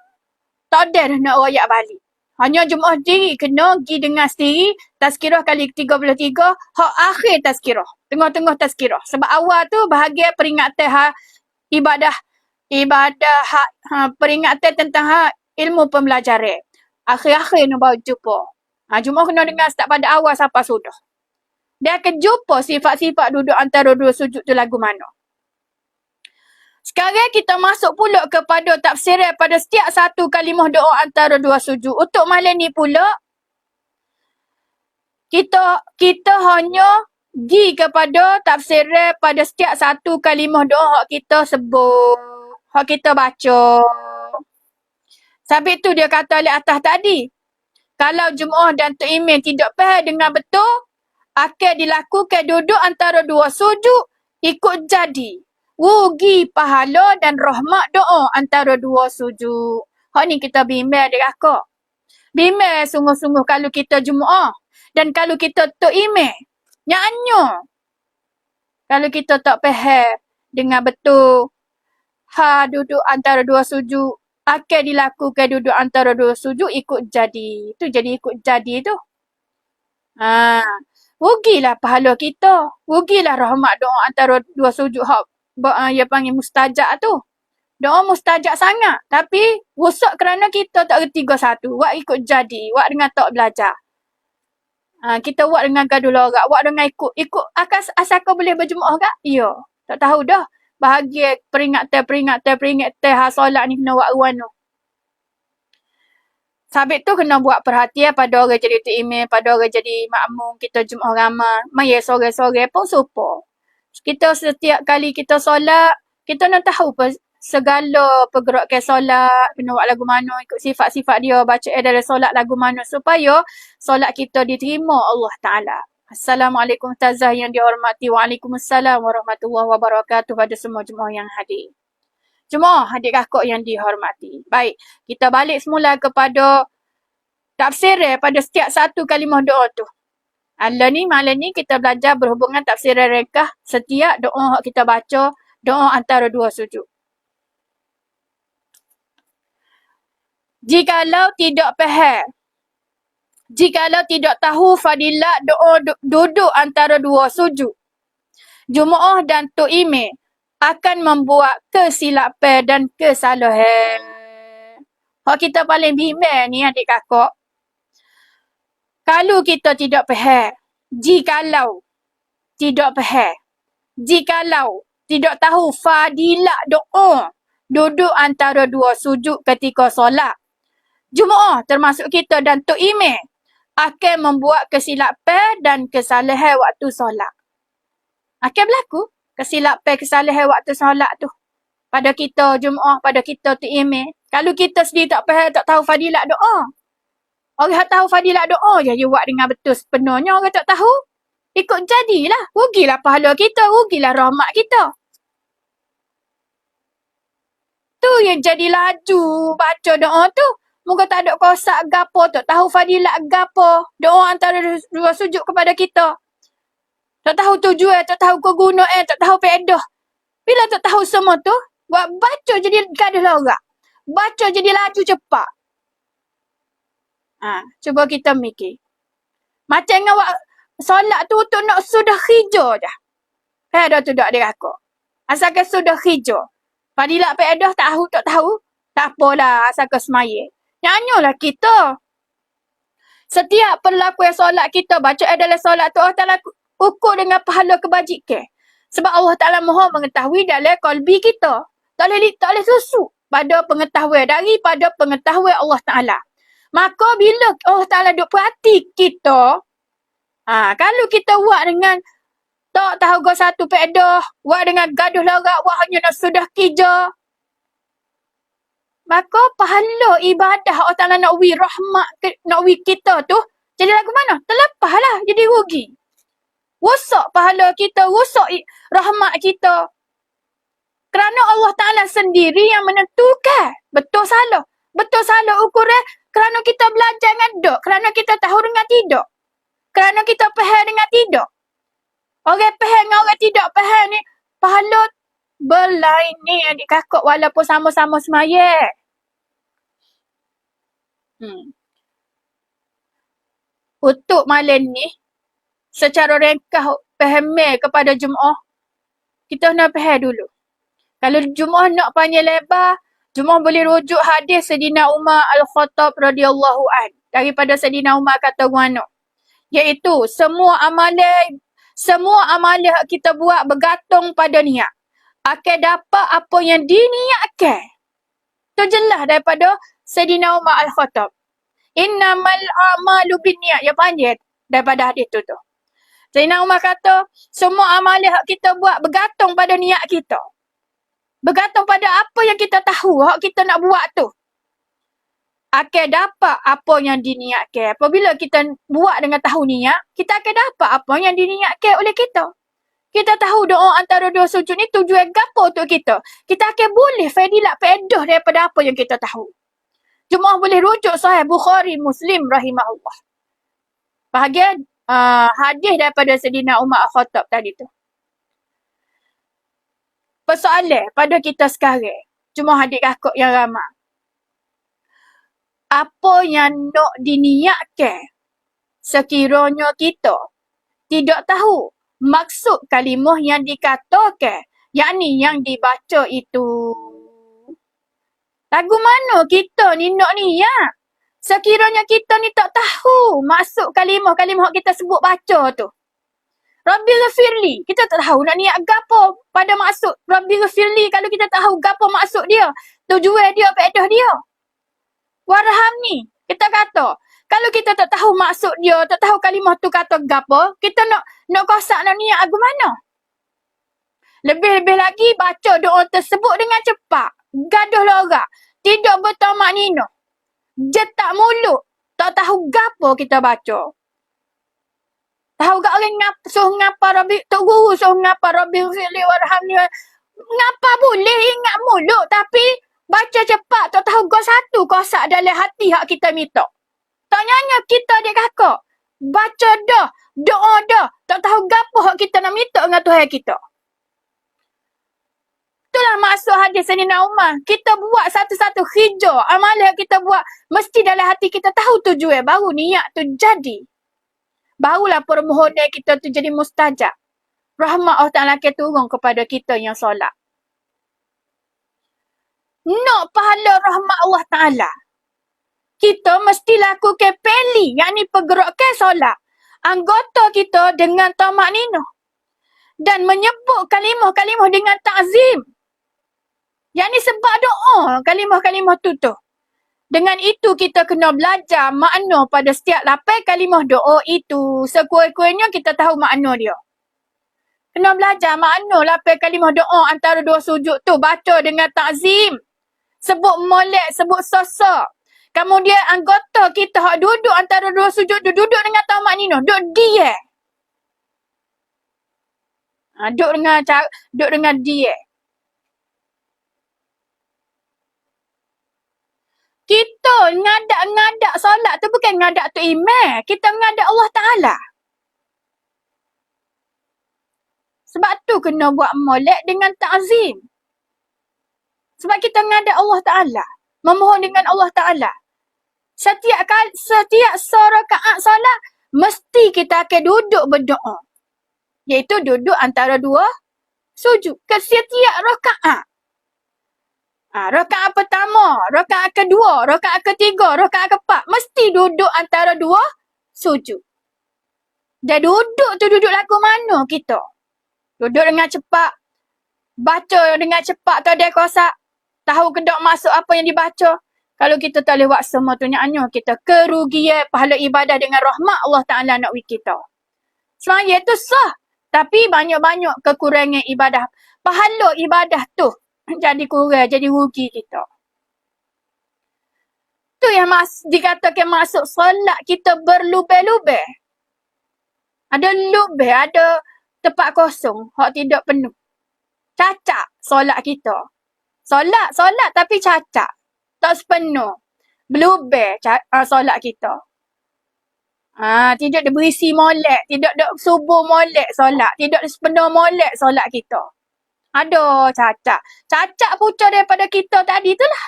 tak ada dah nak royak balik. Hanya jemaah sendiri kena pergi dengar sendiri tazkirah kali ke-33 hak akhir tazkirah, tengah-tengah tazkirah. Sebab awal tu bahagian peringatan ibadah peringatan tentang ilmu pembelajaran. Akhir-akhir ni baru jumpa. Jemaah kena dengar start pada awal sampai sudah. Dia akan jumpa sifat-sifat duduk antara dua sujud tu lagu mana. Sekarang kita masuk pula kepada tafsiran pada setiap satu kalimah doa antara dua sujud. Untuk malam ni pula, kita hanya pergi kepada tafsiran pada setiap satu kalimah doa hak kita sebut, hak kita baca. Sebab tu dia kata oleh atas tadi, kalau jemaah dan Tok Imin tidak faham dengan betul, akan dilakukan duduk antara dua sujud ikut jadi. Rugi pahala dan rahmat doa antara dua sujud. Hak ni kita bimbang dia kakak. Bimbang sungguh-sungguh kalau kita jemaah. Dan kalau kita Tok Imin, nyanyo. Kalau kita tak faham dengan betul, duduk antara dua sujud, akan dilakukan duduk antara dua sujud ikut jadi. Tu jadi ikut jadi tu. Rugilah pahala kita. Rugilah rahmat doa antara dua sujud hak dia panggil mustajab tu. Doa mustajab sangat. Tapi rosak kerana kita tak reti satu. Wak ikut jadi. Wak dengan tak belajar. Kita buat dengan gaduh lorak. Buat dengan ikut asalkan boleh berjemaah kak? Ya. Tak tahu dah. Bahagia peringatan solat ni kena buat ruan tu. Sabit tu kena buat perhatian pada orang jadi Tok Imin, pada orang jadi makmum, kita jemaah ramai. Maya sore-sore pun supaya. Kita setiap kali kita solat, kita nak tahu segala pergerakan solat, kena buat lagu mana, ikut sifat-sifat dia, baca dalam solat lagu mana supaya solat kita diterima Allah Ta'ala. Assalamualaikum Ustazah yang dihormati. Waalaikumsalam warahmatullahi wabarakatuh pada semua jemaah yang hadir. Jemaah adik kakak yang dihormati. Baik, kita balik semula kepada tafsiran pada setiap satu kalimah doa tu. Malam ni kita belajar berhubungan tafsiran rekah setiap doa yang kita baca, doa antara dua sujud. Jikalau tidak faham, jikalau tidak tahu fadilat doa duduk antara dua sujud, jemaah dan Tok Imin akan membuat kesilapan dan kesalahan. Hak kita paling bimbang ni adik kakak. Kalau kita tidak faham, jikalau tidak faham, jikalau tidak tahu fadilat doa duduk antara dua sujud ketika solat, jemaah termasuk kita dan Tok Imin akan membuat kesilapan dan kesalahan waktu solat. Akan berlaku kesilapan kesalahan waktu solat tu. Pada kita jemaah, pada kita Tok Imin. Kalau kita sendiri tak faham, tak tahu fadilat doa. Orang tahu fadilat doa je dia buat dengan betul sepenuhnya. Orang tak tahu, ikut jadilah. Rugilah pahala kita, rugilah rahmat kita. Tu yang jadi laju baca doa tu. Moga tak ada kosak gapo, tak tahu fadilat gapo. Doa antara dua sujud kepada kita. Tak tahu tujuan, tak tahu kegunaan, tak tahu faedah. Bila tak tahu semua tu, buat baca jadi gaduh lorak. Baca jadi laju cepat. Cuba kita mikir. Macam dengan solat tu untuk nak sudah hijau dah. Dah tu tak dia kakak. Asalkan sudah hijau. Fadilat faedah tahu, tak tahu. Tak apalah asalkan semaya. Nyanyolah kita. Setiap perlakuan solat kita, baca dalam solat tu Allah Ta'ala ukur dengan pahala kebajikan. Sebab Allah Ta'ala Maha mengetahui dalam kalbi kita. Tak boleh susu pada pengetahuan daripada pengetahuan Allah Ta'ala. Maka bila Allah Ta'ala duk perhati kita, kalau kita buat dengan tak tahu go satu pedah, buat dengan gaduh larak, buat hanya nak sudah kerja, maka pahala ibadah Allah Ta'ala nak wi rahmat, nak wi kita tu, jadi lagu mana? Terlepas lah, jadi rugi. Rosak pahala kita, rosak rahmat kita. Kerana Allah Ta'ala sendiri yang menentukan betul salah. Betul salah ukuran kerana kita belajar dengan tak, kerana kita tahu dengan tidak. Kerana kita faham dengan tidak. Orang faham dengan orang tidak faham ni, pahala berlain ni adik kakak walaupun sama-sama semaya. Untuk malam ni, secara ringkas faham kepada Jumaah, kita nak faham dulu. Kalau Jumaah nak panjang lebar, Jumaah boleh rujuk hadis Sayyidina Umar Al-Khattab radhiyallahu an. Daripada Sayyidina Umar kata guano. Iaitu semua amalan kita buat bergantung pada niat. Akan dapat apa yang diniatkan. Itu jelas daripada Sayyidina Umar Al-Khattab. Innamal a'malu binniyat. Yang panjang daripada hadis tu. Sayyidina Umar kata, semua amalan kita buat bergantung pada niat kita. Bergantung pada apa yang kita tahu, hak kita nak buat tu. Akan dapat apa yang diniatkan. Apabila kita buat dengan tahu niat, kita akan dapat apa yang diniatkan oleh kita. Kita tahu doa antara dua sujud ni tujuan gapo untuk kita. Kita akan boleh fadilat faedah daripada apa yang kita tahu. Jumaah boleh rujuk Sahih Bukhari Muslim rahimahullah. Bahagian hadis daripada Sayyidina Umar Al-Khattab tadi tu. Persoalan pada kita sekarang, Jumaah adik kakak yang ramai. Apa yang nak diniatkan sekiranya kita tidak tahu maksud kalimah yang dikatakan, yakni yang dibaca itu. Lagu mana kita ni nak niat? Sekiranya kita ni tak tahu maksud kalimah-kalimah kita sebut baca tu. Rabbi ghafirli, kita tak tahu nak niat gapo pada maksud Rabbi ghafirli kalau kita tahu gapo maksud dia, tujuan dia, faedah dia. Warhamni, kita kata, kalau kita tak tahu maksud dia, tak tahu kalimah tu kata gapo, kita nak kosak nak niat agu mana? Lebih-lebih lagi baca doa tersebut dengan cepat, gaduh lorak, tidak bertamak nino, jetak mulut, tak tahu gapo kita baca. Tahu gak orang suruh ngapa Rabbi, Tok Guru suruh ngapa Rabbi ghafirli warhamni. Ngapa boleh ingat mulut tapi baca cepat tak tahu gak satu kosak dalam hati hak kita minta. Tanyanya kita adik kakak, baca dah, doa dah, tak tahu gapo hak kita nak minta dengan Tuhan kita. Itulah maksud hadis Sayyidina Umar. Kita buat satu-satu hijau, amalan kita buat mesti dalam hati kita tahu tujuan, baru niat tu jadi. Barulah permohonan kita tu jadi mustajab. Rahmat Allah Ta'ala akan turun kepada kita yang solat. Nak pahala rahmat Allah Ta'ala, kita mesti lakukan peli, yakni pergerakan solat anggota kita dengan tamak nino. Dan menyebut kalimah-kalimah dengan ta'zim. Yakni sebab doa kalimah-kalimah tu. Dengan itu kita kena belajar makna pada setiap lapan kalimah doa itu. Sekurang-kurangnya kita tahu makna dia. Kena belajar makna lapan kalimah doa antara dua sujud tu. Baca dengan ta'zim. Sebut molek, sebut sosak. Kemudian anggota kita hak duduk antara dua sujud tu. Duduk dengan tamak nino. Duduk dia. Duduk dengan dia. Kita ngadak-ngadak solat tu bukan ngadak tu imam. Kita ngadak Allah Ta'ala. Sebab tu kena buat molek dengan ta'zim. Sebab kita ngadak Allah Ta'ala. Memohon dengan Allah Ta'ala. Setiap rakaat solat, mesti kita akan duduk berdoa. Iaitu duduk antara dua sujud. Ke setiap rakaat. Rakaat pertama, rakaat kedua, rakaat ketiga, rakaat keempat. Mesti duduk antara dua sujud. Dan duduk tu duduk lagu mana kita? Duduk dengan cepat. Baca dengan cepat tu ada kosak. Tahu kedok maksud apa yang dibaca. Kalau kita tak boleh buat semua tu, nyanyo kita kerugian pahala ibadah dengan rahmat Allah Ta'ala nak bagi kita. Semaya tu sah. Tapi banyak-banyak kekurangan ibadah. Pahala ibadah tu jadi kurang, jadi rugi kita. Tu yang dikatakan masuk solat kita berlubeh-lubeh. Ada lubeh, ada tempat kosong, hak tidak penuh. Cacat solat kita. Solat tapi cacat. Tak sepenuh. Berlubeh solat kita. Tidak ada berisi molek, tidak ada subuh molek solat, tidak ada sepenuh molek solat kita. Ada cacat. Cacat pucuk daripada kita tadi tu lah.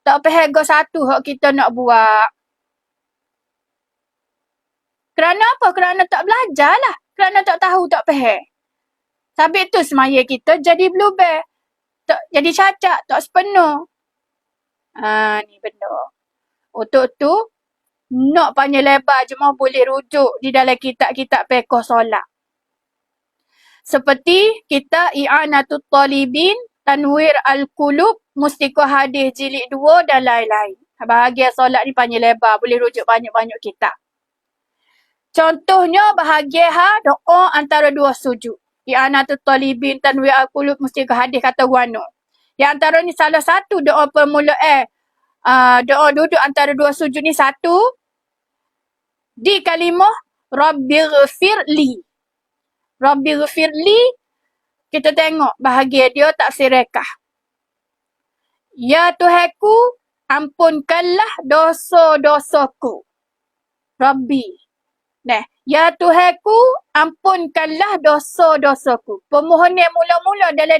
Tak pahega satu hak kita nak buat. Kerana apa? Kerana tak belajar lah. Kerana tak tahu, tak faham. Sabit tu semaya kita jadi blubber. Jadi cacat, tak sepenuh. Ni benda. Untuk tu, nak panjang lebar cuma boleh rujuk di dalam kitab-kitab pekoh solat. Seperti kita I'anatul Talibin, Tanwir Al-Qulub, Mustiqah Hadis Jilid 2 dan lain-lain. Bahagian solat ni panjang lebar, boleh rujuk banyak-banyak kitab. Contohnya bahagian doa antara dua sujud. I'anatul Talibin, Tanwir Al-Qulub, Mustiqah Hadis kata guano. Yang antara ni salah satu doa permulaan. Doa duduk antara dua sujud ni satu. Di kalimah Rabbighfirli. Rabbighfirli, kita tengok bahagian dia tafsir rekah. Ya Tuhanku, ampunkanlah dosa-dosaku. Rabbi. Nah, ya Tuhanku, ampunkanlah dosa-dosaku. Permohonan mula-mula dalam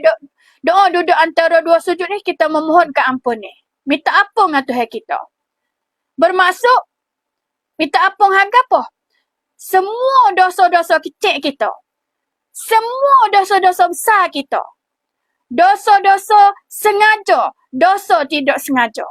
doa duduk antara dua sujud ni, kita memohonkan ampun ni. Minta ampun dengan Tuhan kita. Bermaksud, minta ampun apa? Semua dosa-dosa kecil kita. Semua dosa-dosa besar kita. Dosa-dosa sengaja, dosa tidak sengaja.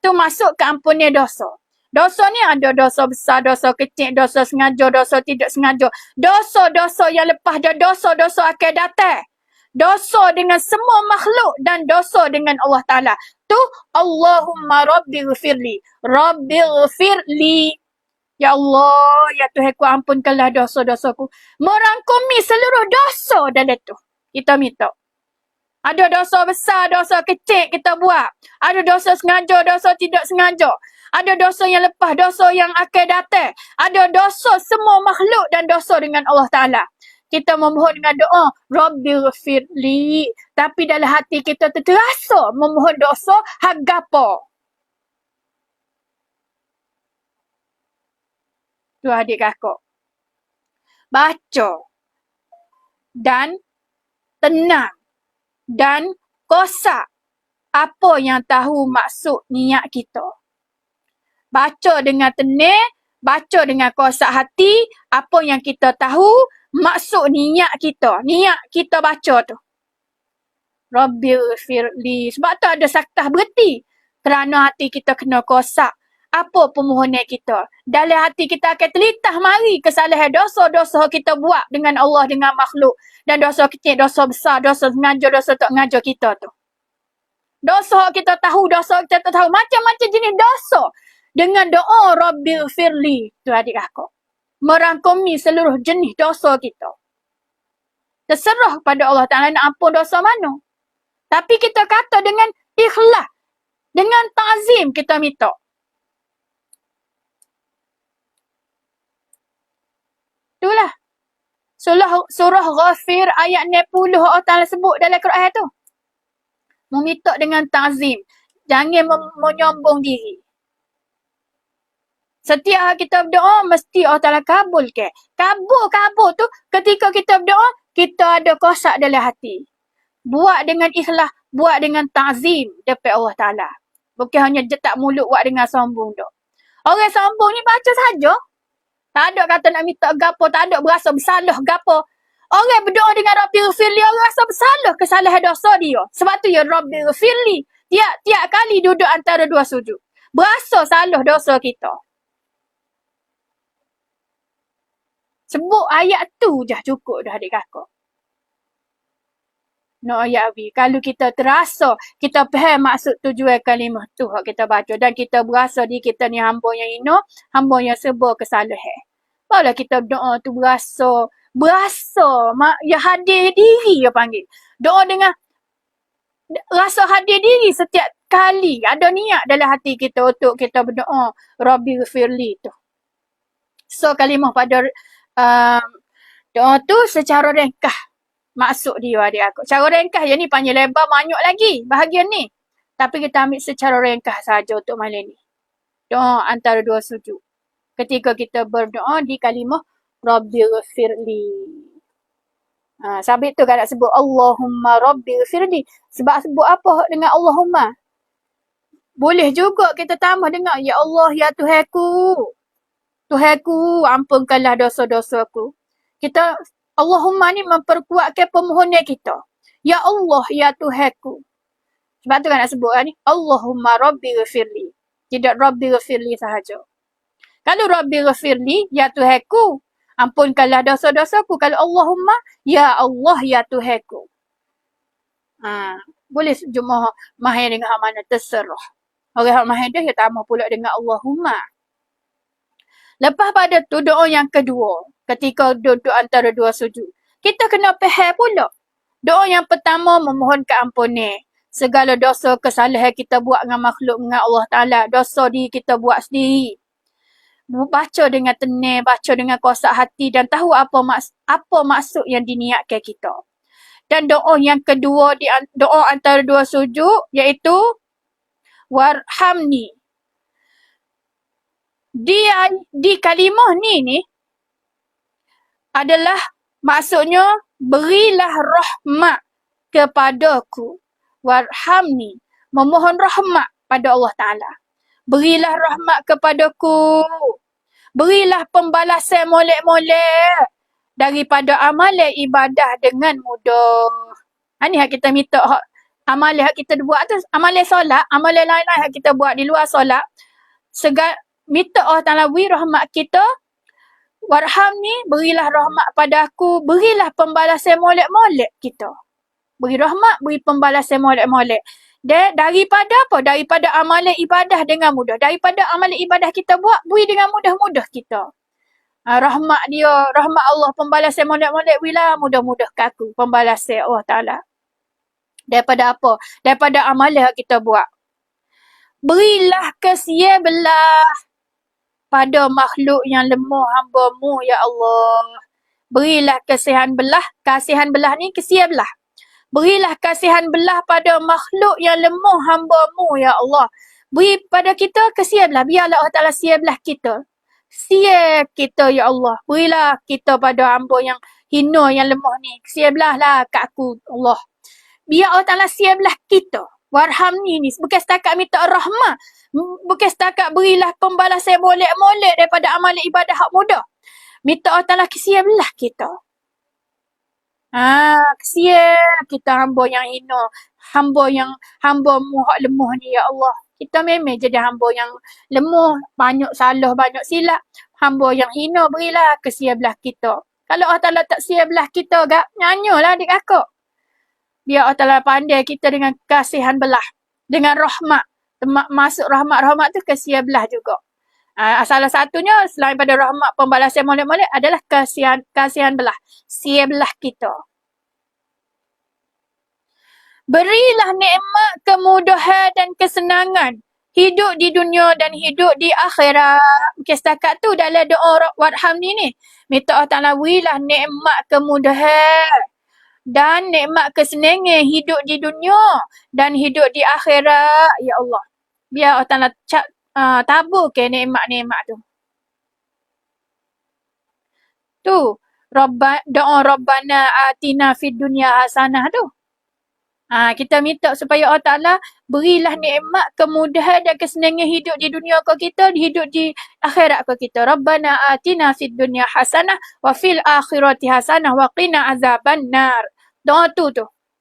Tu masuk ke ampunnya dosa. Dosa ni ada dosa besar, dosa kecil, dosa sengaja, dosa tidak sengaja. Dosa-dosa yang lepas dia dosa-dosa akan datang. Dosa dengan semua makhluk dan dosa dengan Allah Ta'ala. Tu Allahumma Rabbighfirli. Rabbighfirli. Ya Allah, ya Tuhanku, ampunkanlah dosa-dosaku. Merangkumi seluruh dosa dalam tu. Kita minta. Ada dosa besar, dosa kecil kita buat. Ada dosa sengaja, dosa tidak sengaja. Ada dosa yang lepas, dosa yang akan datang. Ada dosa semua makhluk dan dosa dengan Allah Ta'ala. Kita memohon dengan doa, Rabbighfirli. Tapi dalam hati kita terasa memohon dosa, hagapa. Tu adik kakak. Baca. Dan tenang. Dan kosak. Apa yang tahu maksud niat kita. Baca dengan tenang. Baca dengan kosak hati. Apa yang kita tahu maksud niat kita. Niat kita baca tu. Rabbighfirli. Sebab tu ada saktah berhenti. Kerana hati kita kena kosak. Apa permohonan kita? Dalam hati kita akan terlintas mari kesalahan dosa-dosa kita buat dengan Allah, dengan makhluk. Dan dosa kecil, dosa besar, dosa sengaja, dosa tak sengaja kita tu. Dosa kita tahu, dosa kita tak tahu. Macam-macam jenis dosa. Dengan doa Rabbighfirli. Tu adik kakak. Merangkumi seluruh jenis dosa kita. Terserah pada Allah Ta'ala nak ampun dosa mana. Tapi kita kata dengan ikhlas. Dengan ta'zim kita minta. Itulah. Surah Ghafir ayat 60 Allah Ta'ala sebut dalam Quran tu. Meminta dengan ta'zim. Jangan menyombong diri. Setiap kita berdoa, mesti Allah Ta'ala kabulkan. Kabul tu, ketika kita berdoa, kita ada kosak dalam hati. Buat dengan ikhlas, buat dengan ta'zim depan Allah Ta'ala. Bukan hanya jetak mulut buat dengan sombong tu. Orang sombong ni baca saja. Tak ada kata nak minta gapo, tak ada berasa bersalah gapo. Orang berdoa dengan Rabbighfirli, orang rasa bersalah kesalahan dosa dia. Sebab tu ya Rabbighfirli. Tiap kali duduk antara dua sujud. Berasa salah dosa kita. Sebut ayat tu je cukup dah adik kakak. No ya Abi. Kalau kita terasa, kita faham maksud tujuan kalimah tu hak kita baca. Dan kita berasa di kita ni hamba yang hina, hamba yang serba kesalahan. Barulah kita doa tu berasa. Ya hadir diri ya panggil. Doa dengan rasa hadir diri setiap kali. Ada niat dalam hati kita untuk kita berdoa. Rabbi ghafirli tu. So kalimah pada doa tu secara ringkas. Maksud dia adik aku. Cara ringkas je ni panjang lebar banyak lagi bahagian ni. Tapi kita ambil secara ringkas saja untuk malam ni. Doa antara dua sujud. Ketika kita berdoa di kalimah Rabbi ghafirli. Sabit tu kan nak sebut Allahumma Rabbi ghafirli. Sebab sebut apa dengan Allahumma? Boleh juga kita tambah dengan Ya Allah ya Tuhanku. Tuhanku ampunkanlah dosa-dosaku. Kita Allahumma ni memperkuatkan permohonan kita. Ya Allah, ya Tuhanku. Sebab tu kan nak sebut kan ni. Allahumma Rabbi ghafirli. Tidak Rabbi ghafirli sahaja. Kalau Rabbi ghafirli, ya Tuhanku. Ampunkanlah dosa-dosaku. Kalau Allahumma, ya Allah, ya Tuhanku. Boleh jemaah mahir dengan hak mana terserah. Orang hak mahir dia tambah pula dengan Allahumma. Lepas pada tu doa yang kedua. Ketika duduk antara dua sujud. Kita kena faham pula. Doa yang pertama memohon keampunan. Segala dosa kesalahan kita buat dengan makhluk dengan Allah Ta'ala. Dosa diri kita buat sendiri. Baca dengan tenang, baca dengan kuasa hati dan tahu apa maksud yang diniatkan kita. Dan doa yang kedua, doa antara dua sujud iaitu warhamni. Di kalimah ni adalah maksudnya berilah rahmat kepadaku. Warhamni. Memohon rahmat pada Allah Ta'ala. Berilah rahmat kepadaku. Berilah pembalasan molek-molek daripada amalan ibadah dengan mudah. Ini hak kita minta hak amalan hak kita buat tu. Amalan solat, amalan lain-lain hak kita buat di luar solat. Minta Allah Ta'ala beri rahmat kita. Warhamni, berilah rahmat padaku, berilah pembalasan molek-molek kita. Beri rahmat, beri pembalasan molek-molek. Dan daripada apa? Daripada amalan ibadah dengan mudah. Daripada amalan ibadah kita buat, beri dengan mudah-mudah kita. Rahmat dia, rahmat Allah, pembalasan molek-molek, berilah mudah-mudah ke aku, pembalasan Allah Ta'ala. Daripada apa? Daripada amalan yang kita buat. Berilah kesian belah pada makhluk yang lemah hamba-Mu, ya Allah. Berilah kasihan belah. Kasihan belah ni kesian belah. Berilah kasihan belah pada makhluk yang lemah hamba-Mu, ya Allah. Beri pada kita kesian belah. Biarlah Allah Ta'ala sian belah kita. Sian kita, ya Allah. Berilah kita pada hamba yang hina, yang lemah ni. Kesian belah lah kat aku, Allah. Biar Allah Ta'ala sian belah kita. Warhamni ni. Bukan setakat minta rahmat. Bukan setakat berilah pembalasan molek-molek daripada amalan ibadah hak mudah. Minta Allah Ta'ala kesian belah kita. Kesian kita hamba yang hina. Hamba-Mu hak lemah ni, ya Allah. Kita memang jadi hamba yang lemah. Banyak salah, banyak silap. Hamba yang hina berilah kesian belah kita. Kalau Allah Ta'ala tak sian belah kita, nyanyalah adik kakak. Biar Allah Ta'ala pandai kita dengan kasihan belah. Dengan rahmat. Masuk rahmat-rahmat tu kesian belah juga. Salah satunya selain pada rahmat pembalasan molek-molek adalah kasihan belah. Sian belah kita. Berilah nikmat kemudahan dan kesenangan. Hidup di dunia dan hidup di akhirat. Okay, setakat tu dalam doa warhamni ni. Minta Allah Ta'ala berilah nikmat kemudahan. Dan nikmat kesenangan hidup di dunia dan hidup di akhirat, ya Allah. Biar Allah Ta'ala tabur ke nikmat-nikmat tu. Doa Rabbana atina fid dunya hasanah tu. Kita minta supaya Allah Ta'ala berilah nikmat kemudahan dan kesenangan hidup di dunia ke kita, hidup di akhirat ke kita. Rabbana atina fid dunya hasanah wa fil akhirati hasanah wa qina azaban nar. Doa tu.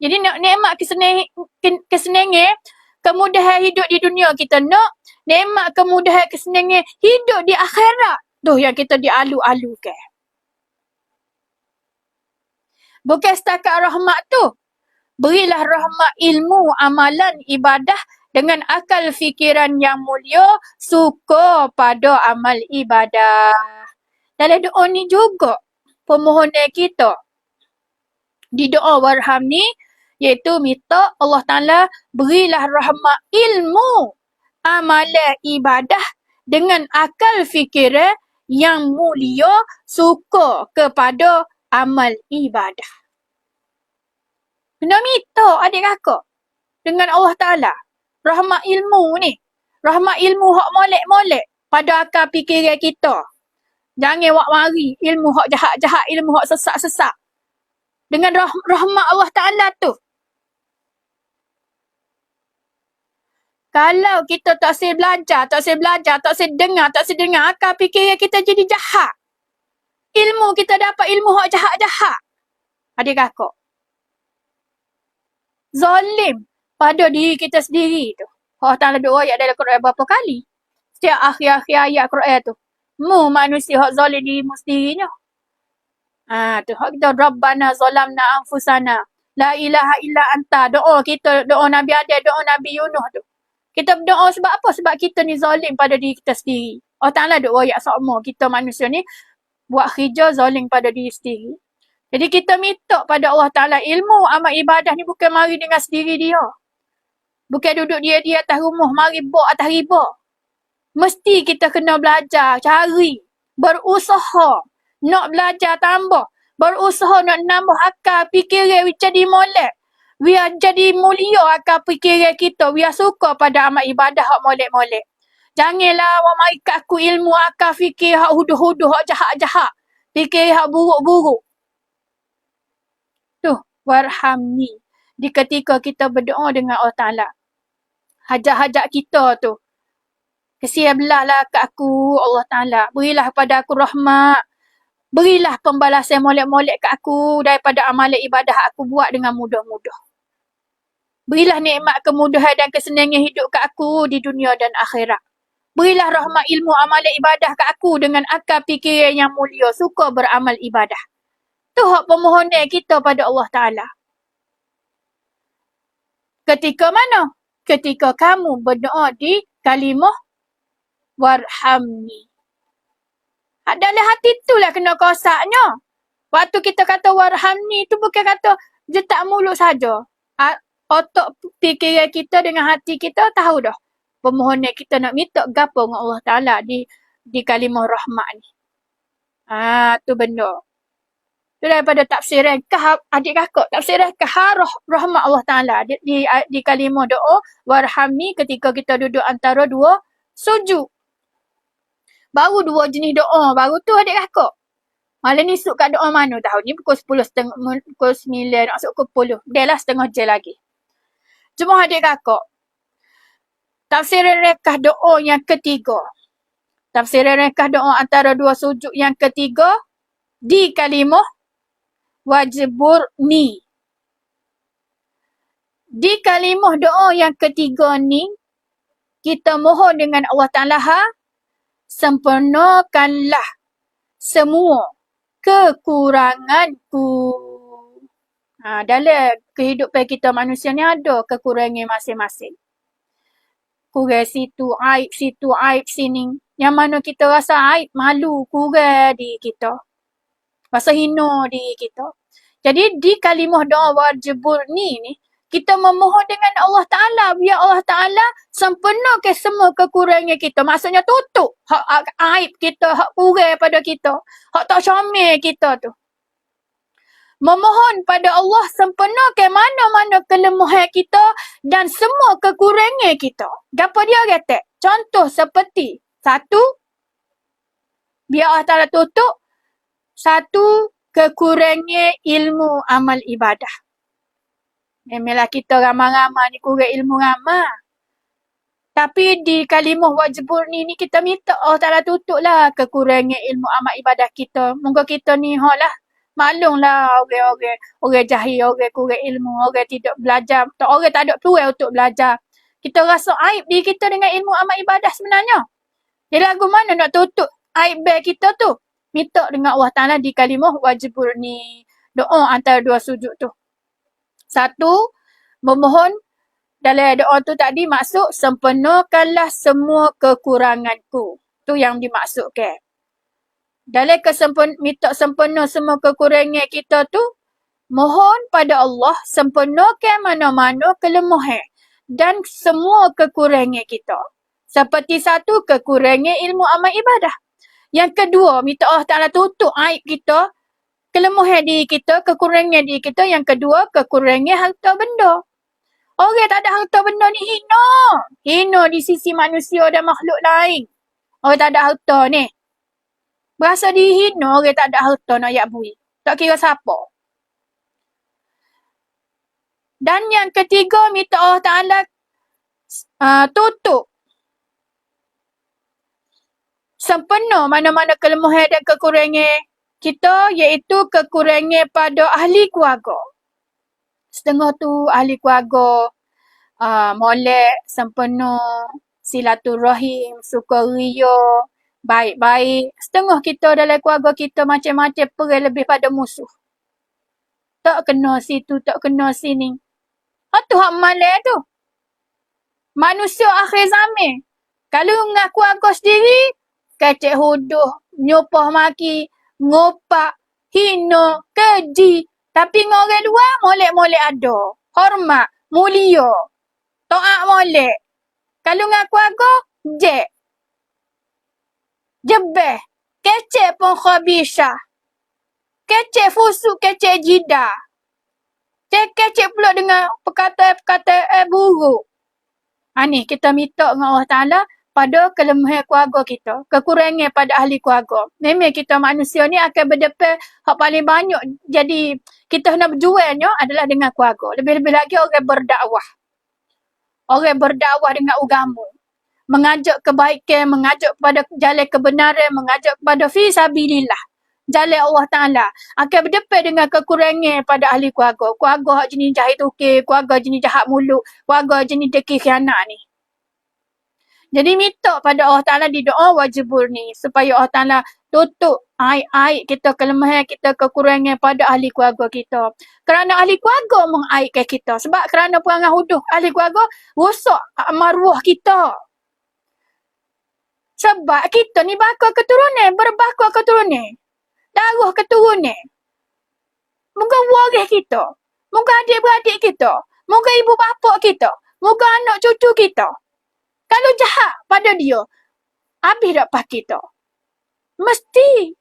Jadi nak nikmat kesenangan, kemudahan hidup di dunia kita nak, nikmat kemudahan kesenangan hidup di akhirat. Tu yang kita dialu-alukan. Bukan setakat rahmat tu. Berilah rahmat ilmu, amalan, ibadah dengan akal fikiran yang mulia, suka pada amal ibadah. Dalam doa ni juga permohonan kita di doa warham ni, iaitu minta Allah Ta'ala berilah rahmat ilmu, amalan, ibadah dengan akal fikiran yang mulia, suka kepada amal ibadah. Kena minta adik kakak dengan Allah Ta'ala. Rahmat ilmu ni. Rahmat ilmu hak molek-molek pada akal fikiran kita. Jangan wak mari ilmu hak jahat-jahat, ilmu hak sesak-sesak. Dengan rahmat Allah Ta'ala tu. Kalau kita tak saya belajar, tak saya dengar, akal fikiran kita jadi jahat. Ilmu kita dapat ilmu hak jahat-jahat. Adik kakak. Zalim pada diri kita sendiri tu. Allah Ta'ala doa ayat dalam Quran berapa kali? Setiap akhir-akhir ayat Quran tu. Mu manusia hak zalim dirimu sendirinya. Tu hak kita Rabbana zalamna anfusana. La ilaha illa anta. Doa kita, doa Nabi Adam, doa Nabi Yunus tu. Kita berdoa sebab apa? Sebab kita ni zalim pada diri kita sendiri. Allah Ta'ala doa ayat sama. Kita manusia ni buat kerja zalim pada diri sendiri. Jadi kita minta pada Allah Ta'ala ilmu amal ibadah ni bukan mari dengan sendiri dia. Bukan duduk dia atas rumah, mari bawa atas riba. Mesti kita kena belajar, cari, berusaha, nak belajar tambah. Berusaha nak nambah akal fikiran jadi molek. Biar jadi mulia akal fikiran kita. Biar suka pada amal ibadah hak molek-molek. Janganlah awak mari kat aku ilmu akal fikir hak huduh-huduh, hak jahat-jahat. Fikir hak buruk-buruk. Warhamni. Di ketika kita berdoa dengan Allah Ta'ala. Hajat-hajat kita tu. Kesian belahlah kat aku Allah Ta'ala. Berilah pada aku rahmat. Berilah pembalasan molek-molek kat aku daripada amalan ibadah aku buat dengan mudah-mudah. Berilah nikmat kemudahan dan kesenangan hidup kat aku di dunia dan akhirat. Berilah rahmat ilmu amalan ibadah kat aku dengan akal fikiran yang mulia. Suka beramal ibadah. Tu hak permohonan kita pada Allah Ta'ala. Ketika mana? Ketika kamu berdoa di kalimah warhamni. Dalam hati itulah kena kosaknya. Waktu kita kata warhamni tu bukan kata jetak mulut saja. Otak fikiran kita dengan hati kita tahu dah. Permohonan kita nak minta gapo dengan Allah Ta'ala di kalimah rahmat ni. Tu benda. Itu daripada tafsiran adik kakak. Tafsiran rahmat Allah Ta'ala di kalimah doa warhamni ketika kita duduk antara dua sujud. Baru dua jenis doa. Baru tu adik kakak. Malam ni suk kat doa mana tahu ni pukul 10.30, pukul 9, masuk pukul 10. Dah lah setengah jam lagi. Cuma adik kakak. Tafsiran rekah doa yang ketiga. Tafsiran rekah doa antara dua sujud yang ketiga di kalimah wajburni. Di kalimah doa yang ketiga ni, kita mohon dengan Allah Ta'ala, sempurnakanlah semua kekuranganku. Dalam kehidupan kita manusia ni ada kekurangan masing-masing. Kurang situ, aib sini. Yang mana kita rasa aib, malu, kurang diri kita. Rasa hina diri kita. Jadi di kalimah doa wajburni ni, kita memohon dengan Allah Ta'ala. Biar Allah Ta'ala sempurnakan semua kekurangan kita. Maksudnya tutup hak aib kita, hak kurang pada kita. Hak tak comel kita tu. Memohon pada Allah sempurnakan mana-mana kelemahan kita dan semua kekurangan kita. Gapo dia kata? Contoh seperti satu, biar Allah Ta'ala tutup. Satu, kekurangan ilmu amal ibadah. Memanglah kita ramai-ramai ni kurang ilmu ramai. Tapi di kalimah wajburni ni kita minta Allah Ta'ala tutup lah kekurangan ilmu amal ibadah kita. Moga kita ni lah maklumlah orang jahil, orang kurang ilmu, orang tidak belajar. Orang tak ada peluang untuk belajar. Kita rasa aib diri kita dengan ilmu amal ibadah sebenarnya. Jadi lagu mana nak tutup aib kita tu? Minta dengan Allah Ta'ala di kalimah wajburni. Doa antara dua sujud tu. Satu, memohon dalam doa tu tadi maksud sempurnakanlah semua kekuranganku. Tu yang dimaksudkan. Dalam minta sempurna semua kekurangan kita tu, mohon pada Allah sempurnakan mana-mana kelemahan dan semua kekurangan kita. Seperti satu, kekurangan ilmu amal ibadah. Yang kedua, minta Allah Ta'ala tutup aib kita, kelemahan diri kita, kekurangan diri kita. Yang kedua, kekurangan harta benda. Orang tak ada harta benda ni hina. Hina di sisi manusia dan makhluk lain. Orang tak ada harta ni. Berasa dihina orang tak ada harta nak yak bui. Tak kira siapa. Dan yang ketiga, minta Allah Ta'ala tutup sempurna mana-mana kelemahan dan kekurangan kita, iaitu kekurangan pada ahli keluarga. Setengah tu ahli keluarga molek, sempurna, silaturahim, sukaria, baik-baik. Setengah kita dalam keluarga kita macam-macam perih lebih pada musuh. Tak kena situ, tak kena sini. Tu hak malai tu. Manusia akhir zaman. Kalau dengan keluarga sendiri, kecek huduh, nyupah maki, ngopak, hina, keji. Tapi dengan orang luar, molek-molek ada. Hormat, mulia. Taat molek. Kalau dengan keluarga, jek. Jebeh. Kecek pun khabisah. Kecek fusuk, kecek jidah. Kecek pula dengan perkataan buruk. Ni kita minta dengan Allah Ta'ala pada kelemahan keluarga kita. Kekurangan pada ahli keluarga. Memang kita manusia ni akan berdepan hak paling banyak. Jadi kita nak berjualnya adalah dengan keluarga. Lebih-lebih lagi orang berdakwah. Orang berdakwah dengan agama. Mengajak kebaikan, mengajak kepada jalan kebenaran, mengajak kepada fisabilillah. Jalan Allah Ta'ala akan berdepan dengan kekurangan pada ahli keluarga. Keluarga hak jenis jahit tukir, keluarga jenis jahat mulut, keluarga jenis deki khianat ni. Jadi minta pada Allah Ta'ala di doa wajibur ni. Supaya Allah Ta'ala tutup aib-aib kita, kelemahan kita, kekurangan pada ahli keluarga kita. Kerana ahli keluarga mengaibkan kita. Sebab kerana perangai huduh ahli keluarga, rosak maruah kita. Sebab kita ni bakal keturunan, berbakal keturunan. Darah keturunan. Moga waris kita. Moga adik-beradik kita. Moga ibu bapa kita. Moga anak cucu kita. Kalau jahat pada dia, habis tak pas kita. Mesti.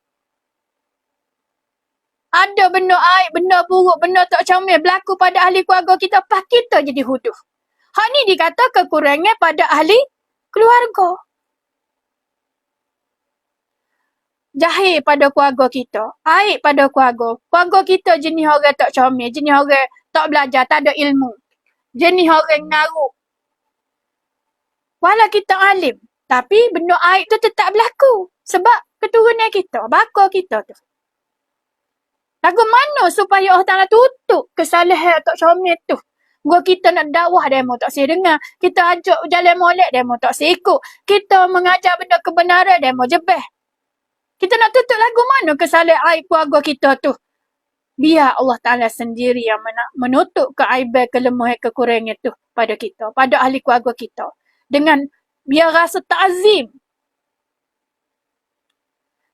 Ada benda aib, benda buruk, benda tak comel berlaku pada ahli keluarga kita, pas kita jadi huduh. Hak ni dikata kekurangan pada ahli keluarga. Jahil pada keluarga kita. Aib pada keluarga. Keluarga kita jenis orang tak comel. Jenis orang tak belajar. Tak ada ilmu. Jenis orang ngaruk. Walau kita alim. Tapi benda aib tu tetap berlaku. Sebab keturunan kita. Bakal kita tu. Lagu mana supaya Allah Ta'ala tutup kesalahan tak comel tu. Gua kita nak dakwah demo tak saya dengar. Kita ajak jalan molek demo tak saya ikut. Kita mengajar benda kebenaran demo jebeh. Kita nak tutup lagu mana kesalahan aib keluarga kita tu. Biar Allah Ta'ala sendiri yang menutup keaiban, kelemahan, kekurangan tu pada kita. Pada ahli keluarga kita. Dengan biar rasa ta'zim.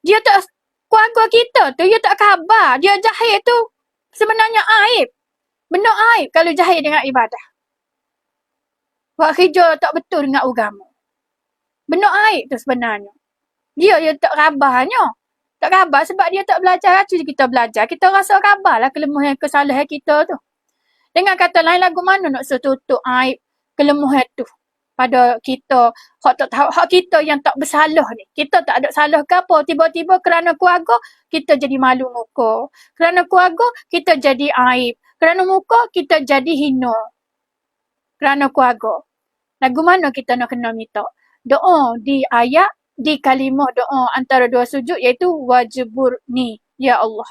Dia tak, keluarga kita tu, dia tak khabar. Dia jahil tu sebenarnya aib. Benda aib kalau jahil dengan ibadah. Buat kerja tak betul dengan agama. Benda aib tu sebenarnya. Dia tak khabarnya. Tak khabar sebab dia tak belajar. Racun kita belajar. Kita rasa khabarlah kelemahan, kesalahan kita tu. Dengan kata lain, lagu mana nak tutup aib, kelemahan tu pada kita. Hak kita yang tak bersalah ni. Kita tak ada salah ke apa. Tiba-tiba kerana keluarga, kita jadi malu muka. Kerana keluarga, kita jadi aib. Kerana muka, kita jadi hina. Kerana keluarga. Lagu mana kita nak kena minta? Doa di ayat, di kalimah doa antara dua sujud, iaitu wajibur ni, ya Allah.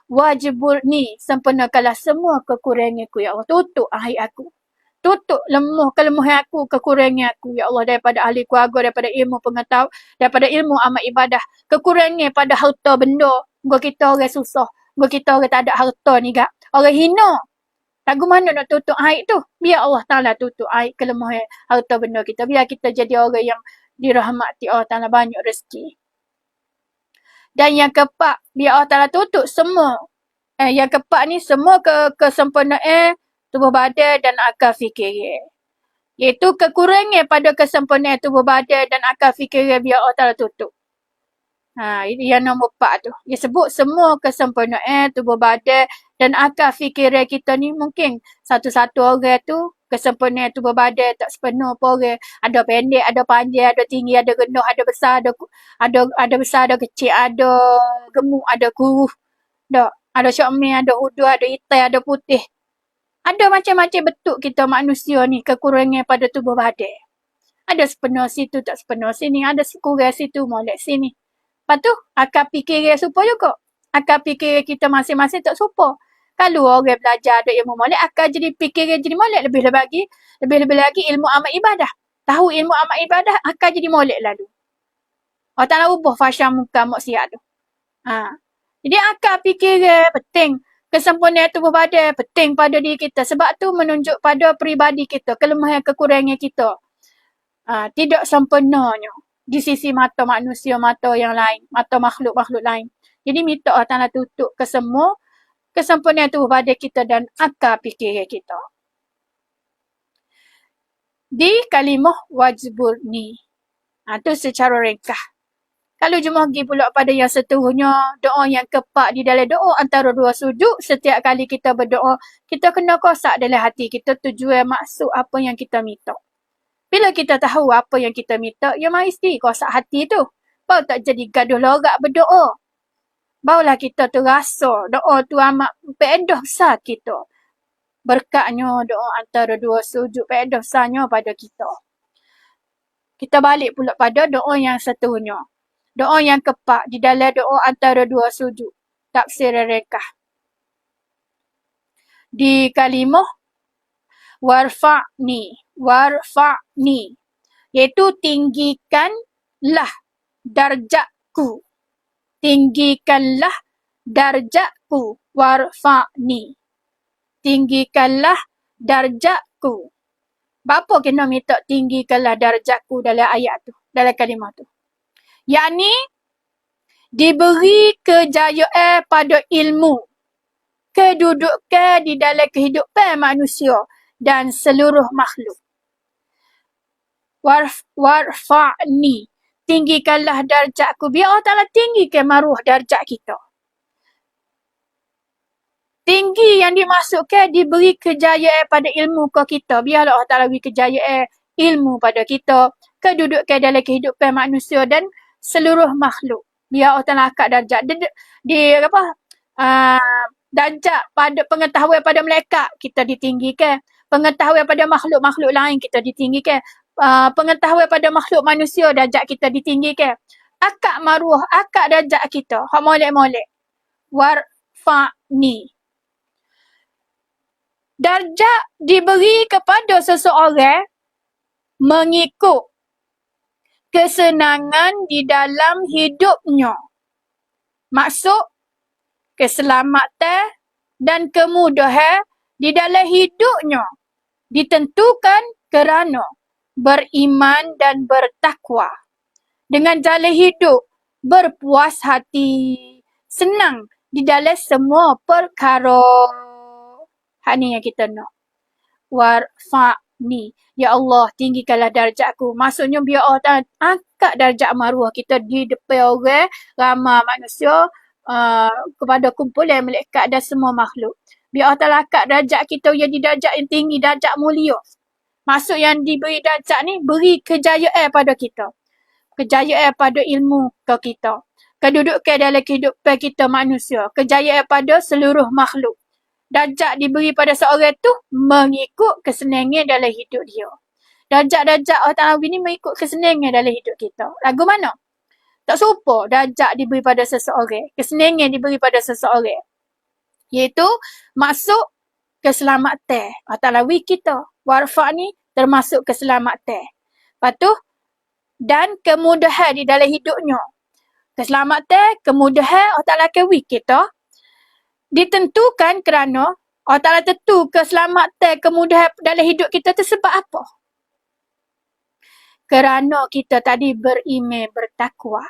Wajibur ni, sempurnakanlah semua kekuranganku, ya Allah. Tutup aib aku. Tutup kelemahan aku, kekurangan aku, ya Allah. Daripada ahli keluarga, daripada ilmu pengetahuan, daripada ilmu amal ibadah. Kekurangan pada harta benda. Gua kita orang susah. Kita orang tak ada harta ni gak. Orang hina. Lagu mana nak tutup aib tu? Biar Allah Ta'ala tutup aib kelemahan harta benda kita. Biar kita jadi orang yang dirahmati Allah Ta'ala banyak rezeki. Dan yang keempat, biar Allah Ta'ala tutup semua. Yang keempat ni semua kesempurnaan tubuh badan dan akal fikiran. Iaitu kekurangan pada kesempurnaan tubuh badan dan akal fikiran biar Allah Ta'ala tutup. Ini yang nombor 4 tu. Dia sebut semua kesempurnaan tubuh badan dan akal fikiran kita ni mungkin satu-satu orang tu kesempurnaan tubuh badan tak sepenuh pun orang. Ada pendek, ada panjang, ada tinggi, ada rendah, ada besar, ada besar, ada kecil, ada gemuk, ada kurus. Ada syokmeh, ada hudu, ada hitam, ada putih. Ada macam-macam bentuk kita manusia ni kekurangan pada tubuh badan. Ada sepenuh situ, tak sepenuh sini. Ada kurang situ, molek sini. Lepas tu, akal fikiran serupa juga. Akal fikiran kita masing-masing tak serupa. Kalau orang belajar ada ilmu molek, akal jadi fikiran jadi molek. Lebih-lebih lagi ilmu amal ibadah. Tahu ilmu amal ibadah, akal jadi molek lalu. Allah Ta'ala ubah fasya muka maksiat tu. Jadi akal fikiran penting. Kesempurnaan tubuh badan penting pada diri kita. Sebab tu menunjuk pada peribadi kita, kelemahan kekurangan kita. Tidak sempurnanya di sisi mata manusia, mata yang lain, mata makhluk-makhluk lain. Jadi minta Allah Ta'ala tutup ke semua kesempurnaan tubuh badan kita dan akal fikiran kita. Di kalimah wajibur ni. Tu secara ringkas. Kalau jemaah pergi pula pada yang seterusnya, doa yang keempat di dalam doa antara dua sujud, setiap kali kita berdoa, kita kena kosak dalam hati kita tujuan maksud apa yang kita minta. Bila kita tahu apa yang kita minta, ya mesti kosak hati tu. Baru tak jadi gaduh lorak berdoa. Barulah kita terasa doa tu amat faedah besar kita. Berkatnya doa antara dua sujud faedah besarnya pada kita. Kita balik pula pada doa yang seterusnya. Doa yang keempat di dalam doa antara dua sujud. Tafsir ringkas. Di kalimah warfa'ni. Iaitu tinggikanlah darjatku. Tinggikanlah darjatku. Warfa'ni. Tinggikanlah darjatku. Bapa kena minta tinggikanlah darjatku dalam ayat tu. Dalam kalimah tu. Yakni diberi kejayaan pada ilmu, kedudukan di dalam kehidupan manusia dan seluruh makhluk. Warfa'ni, tinggikanlah darjatku. Biar Allah Ta'ala tinggikan maruah darjat kita. Tinggi yang dimasukkan diberi kejayaan pada ilmu ke kita. Biar Allah Ta'ala beri kejayaan ilmu pada kita, kedudukan dalam kehidupan manusia dan seluruh makhluk. Biar Allah Ta'ala angkat darjat. Darjat pada pengetahuan pada malaikat kita ditinggikan. Pengetahuan pada makhluk-makhluk lain kita ditinggikan. Pengetahuan pada makhluk manusia darjat kita ditinggikan. Akak maruah, akak darjat kita. Hak molek-molek. Warfa'ni. Darjat diberi kepada seseorang mengikut kesenangan di dalam hidupnya. Maksud, keselamatan dan kemudahan di dalam hidupnya ditentukan kerana beriman dan bertakwa. Dengan jalan hidup berpuas hati, senang di dalam semua perkara. Hak ni yang kita nak. Warfa'ni. Ya Allah, tinggikanlah darjatku. Maksudnya biar Allah angkat darjat maruah kita di depan orang, ramai manusia, kepada kumpulan malaikat dan semua makhluk. Biar Allah angkat darjat kita jadi darjat yang tinggi, darjat mulia. Maksud yang diberi darjat ni, beri kejayaan pada kita. Kejayaan pada ilmu ke kita. Kedudukan dalam kehidupan kita manusia. Kejayaan pada seluruh makhluk. Darjat diberi pada seorang tu mengikut kesenangan dalam hidup dia. Darjat-darjat Allah Ta'ala ni mengikut kesenangan dalam hidup kita. Lagu mana? Tak serupa darjat diberi pada seseorang. Kesenangan diberi pada seseorang. Iaitu masuk keselamatan. Allah Ta'ala beri kita. Warfa' ni termasuk keselamatan. Lepas tu, dan kemudahan di dalam hidupnya. Keselamatan, kemudahan Allah Ta'ala akan beri kita. ditentukan kerana Allah Ta'ala tentu keselamatan, kemudahan dalam hidup kita tu sebab apa? Kerana kita tadi beriman, bertakwa.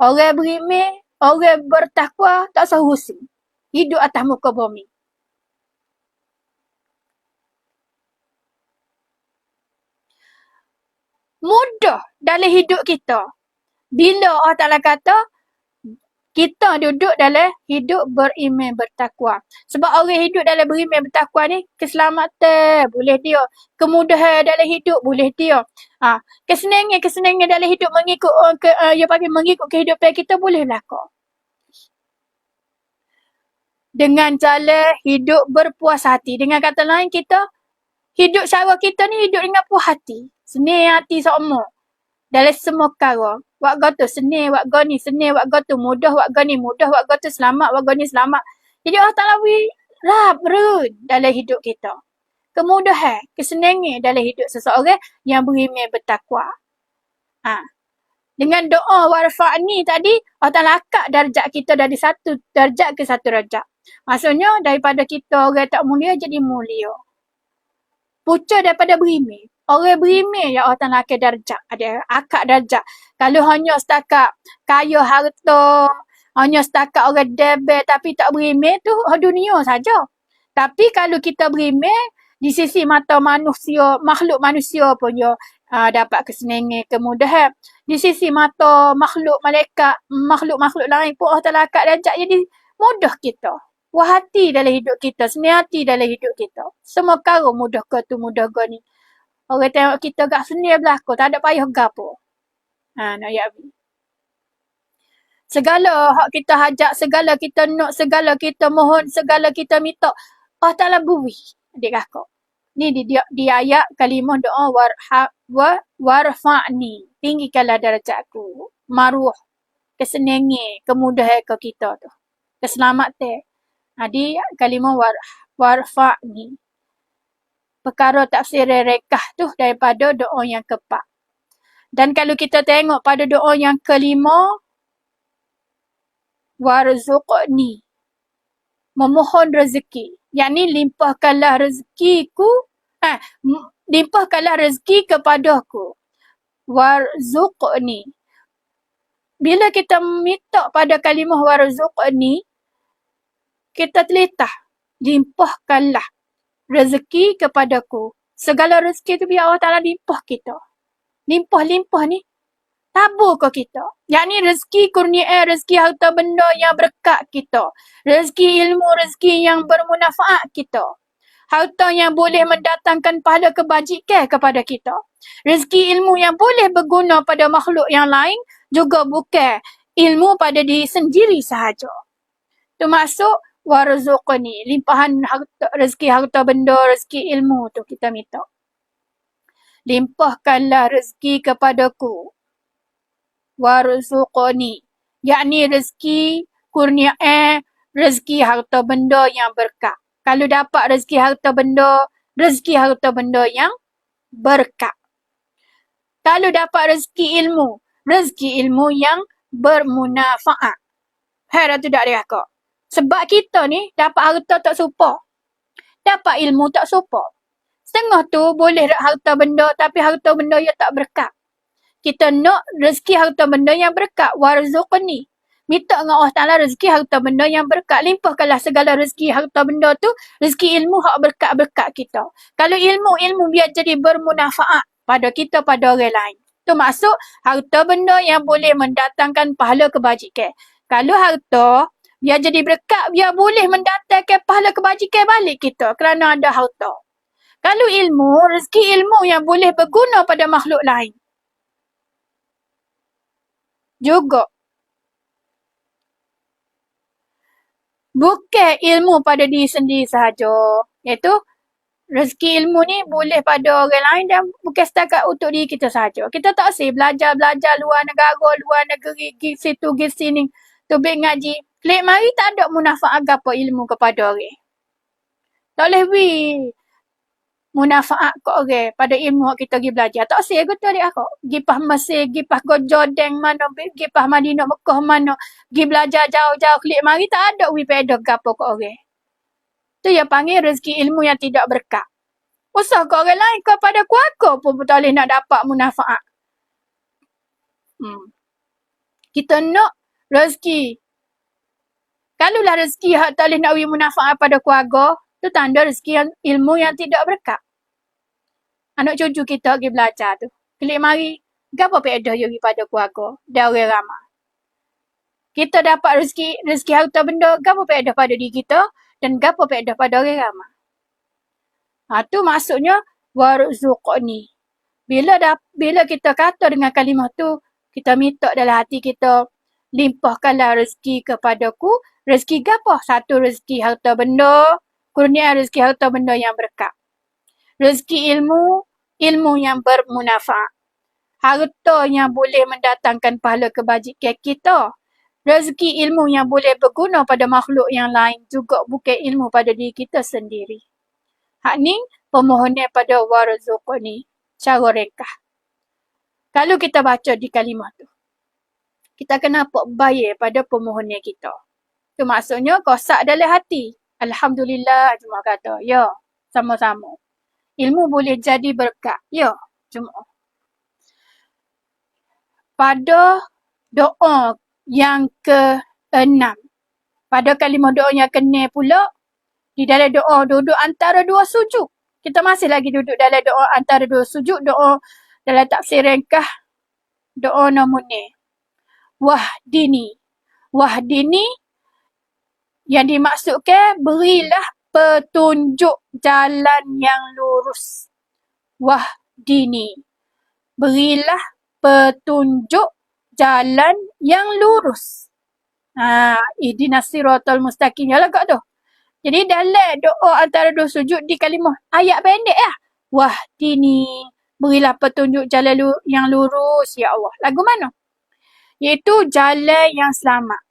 Orang beriman, orang bertakwa tak usah pusing. Hidup atas muka bumi. Mudah dalam hidup kita. Bila Allah Ta'ala kata, kita duduk dalam hidup beriman bertakwa. Sebab orang hidup dalam beriman bertakwa ni, keselamatan boleh dia. Kemudahan dalam hidup boleh dia. Kesenangan dalam hidup mengikut mengikut kehidupan kita boleh berlaku. Dengan cara hidup berpuas hati. Dengan kata lain, kita hidup cara kita ni hidup dengan puas hati. Senang hati semua. Dalam semua perkara. Wak gotu senang, wak goni senang, wak gotu mudah, wak goni mudah, wak gotu selamat, wak goni selamat. Jadi Allah Ta'ala berun dalam hidup kita. Kemudahan, kesenangan dalam hidup seseorang yang beriman bertakwa. Dengan doa warfa'ni tadi, Allah Ta'ala angkat darjat kita dari satu darjat ke satu darjat. Maksudnya, daripada kita orang tak mulia jadi mulia. Pucuk daripada beriman. Orang beriman yang Allah Ta'ala angkat darjat. Ada angkat darjat. Kalau hanya setakat kaya harta, hanya setakat orang debel tapi tak beriman tu dunia saja. Tapi kalau kita beriman, di sisi mata manusia, makhluk manusia pun dia dapat kesenangan, kemudahan. Di sisi mata makhluk malaikat, makhluk-makhluk lain pun Allah Ta'ala angkat darjat jadi mudah kita. Puas hati dalam hidup kita, senang hati dalam hidup kita. Semua perkara mudah ke tu, mudah ke ni. Orang tengok kita gak senang berlaku, tak ada payah gapo. Nak ya abi. Segala hak kita hajat, segala kita nak, segala kita mohon, segala kita minta, Allah Ta'ala beri. Adik kakak. Ni di ayat kalimah doa warfa'ni. Tinggikanlah darjatku. Maruh. Kesenangan, kemudahan ke kita tu. Keselamatan. Di kalimah warfa'ni. Perkara tafsir rekah tu daripada doa yang keempat. Dan kalau kita tengok pada doa yang kelima, warzuqni. Memohon rezeki. Yang ni limpahkanlah rezekiku. Limpahkanlah rezeki kepadaku. Warzuqni. Bila kita minta pada kalimah warzuqni, kita terletah. Limpahkanlah rezeki kepadaku. Segala rezeki tu biar Allah Ta'ala limpah kita. Limpah-limpah ni tabur ke kita. Yang ni rezeki kurnia, rezeki harta benda yang berkat kita. Rezeki ilmu, rezeki yang bermanfaat kita. Harta yang boleh mendatangkan pahala kebajikan kepada kita. Rezeki ilmu yang boleh berguna pada makhluk yang lain juga bukan ilmu pada diri sendiri sahaja. Itu maksud warzuqni, limpahan harta, rezeki harta benda, rezeki ilmu tu kita minta. Limpahkanlah rezeki kepadaku. Warzuqni, yakni rezeki kurniaan, rezeki harta benda yang berkat. Kalau dapat rezeki harta benda yang berkat. Kalau dapat rezeki ilmu yang bermanfaat. Dah tu tak ada kakak. Sebab kita ni dapat harta tak serupa. Dapat ilmu tak serupa. Setengah tu boleh harta benda tapi harta benda yang tak berkat. Kita nak rezeki harta benda yang berkat. Warzuqni. Minta dengan Allah Ta'ala rezeki harta benda yang berkat. Limpahkanlah segala rezeki harta benda tu. Rezeki ilmu hak berkat-berkat kita. Kalau ilmu biar jadi bermanfaat pada kita, pada orang lain. Tu maksud harta benda yang boleh mendatangkan pahala kebajikan. Kalau harta biar jadi berkat, biar boleh mendatangkan pahala kebajikan balik kita kerana ada harta. Kalau ilmu, rezeki ilmu yang boleh berguna pada makhluk lain. Juga. Bukan ilmu pada diri sendiri sahaja. Iaitu, rezeki ilmu ni boleh pada orang lain dan bukan setakat untuk diri kita sahaja. Kita tak usah belajar luar negara, luar negeri, pergi situ, pergi sini. Tubik ngaji. Klik mari tak ada manfaat apa ilmu kepada orang. Tak boleh Munafaat ke orang pada ilmu hak kita pergi belajar. Tak usah kata dia aku. Pergi pas Mesir, pergi pas ke Jordan mana, pergi pas Madinah Mekah mana, pergi belajar jauh-jauh kelik mari tak ada faedah gapo ke orang. Tu yang panggil rezeki ilmu yang tidak berkah. Usah ke orang lain kepada keluarga pun tak boleh nak dapat munafaat. Kita nak rezeki. Kalaulah rezeki hak tak boleh nak beri munafaat pada keluarga, tu tanda rezeki yang, ilmu yang tidak berkah. Anak cucu kita pergi belajar tu. Kelik mari, gapo faedah dia pada keluarga? Dia orang ramai. Kita dapat rezeki harta benda, gapo faedah pada diri kita dan gapo faedah pada orang ramai. Tu maksudnya warzuqni. Bila kita kata dengan kalimah tu, kita minta dalam hati kita, limpahkanlah rezeki kepadaku. Rezeki gapo? Satu, rezeki harta benda, kurnia rezeki harta benda yang berkah. Rezeki ilmu yang bermanfaat. Harta yang boleh mendatangkan pahala kebajikan kita. Rezeki ilmu yang boleh berguna pada makhluk yang lain juga, bukan ilmu pada diri kita sendiri. Hak ni permohonan pada warzuqni. Cara rekah. Kalau kita baca di kalimah tu, kita kena bayar pada permohonan kita. Tu maksudnya kosak dalam hati. Alhamdulillah, cuma kata, ya, sama-sama. Ilmu boleh jadi berkat. Ya, cuma. Pada doa yang ke-6. Pada kalimah doa yang ke-6 pula, di dalam doa duduk antara dua sujud. Kita masih lagi duduk dalam doa antara dua sujud. Doa dalam tafsir ringkah. Doa nombor ni. Wahdini. Wahdini yang dimaksudkan berilah petunjuk jalan yang lurus. Wahdini. Berilah petunjuk jalan yang lurus. Ihdinas siratal mustaqim. Yalah kat tu. Jadi dalam doa antara dua sujud di kalimah ayat pendek lah. Wahdini. Berilah petunjuk jalan yang lurus. Ya Allah. Lagu mana? Iaitu jalan yang selamat.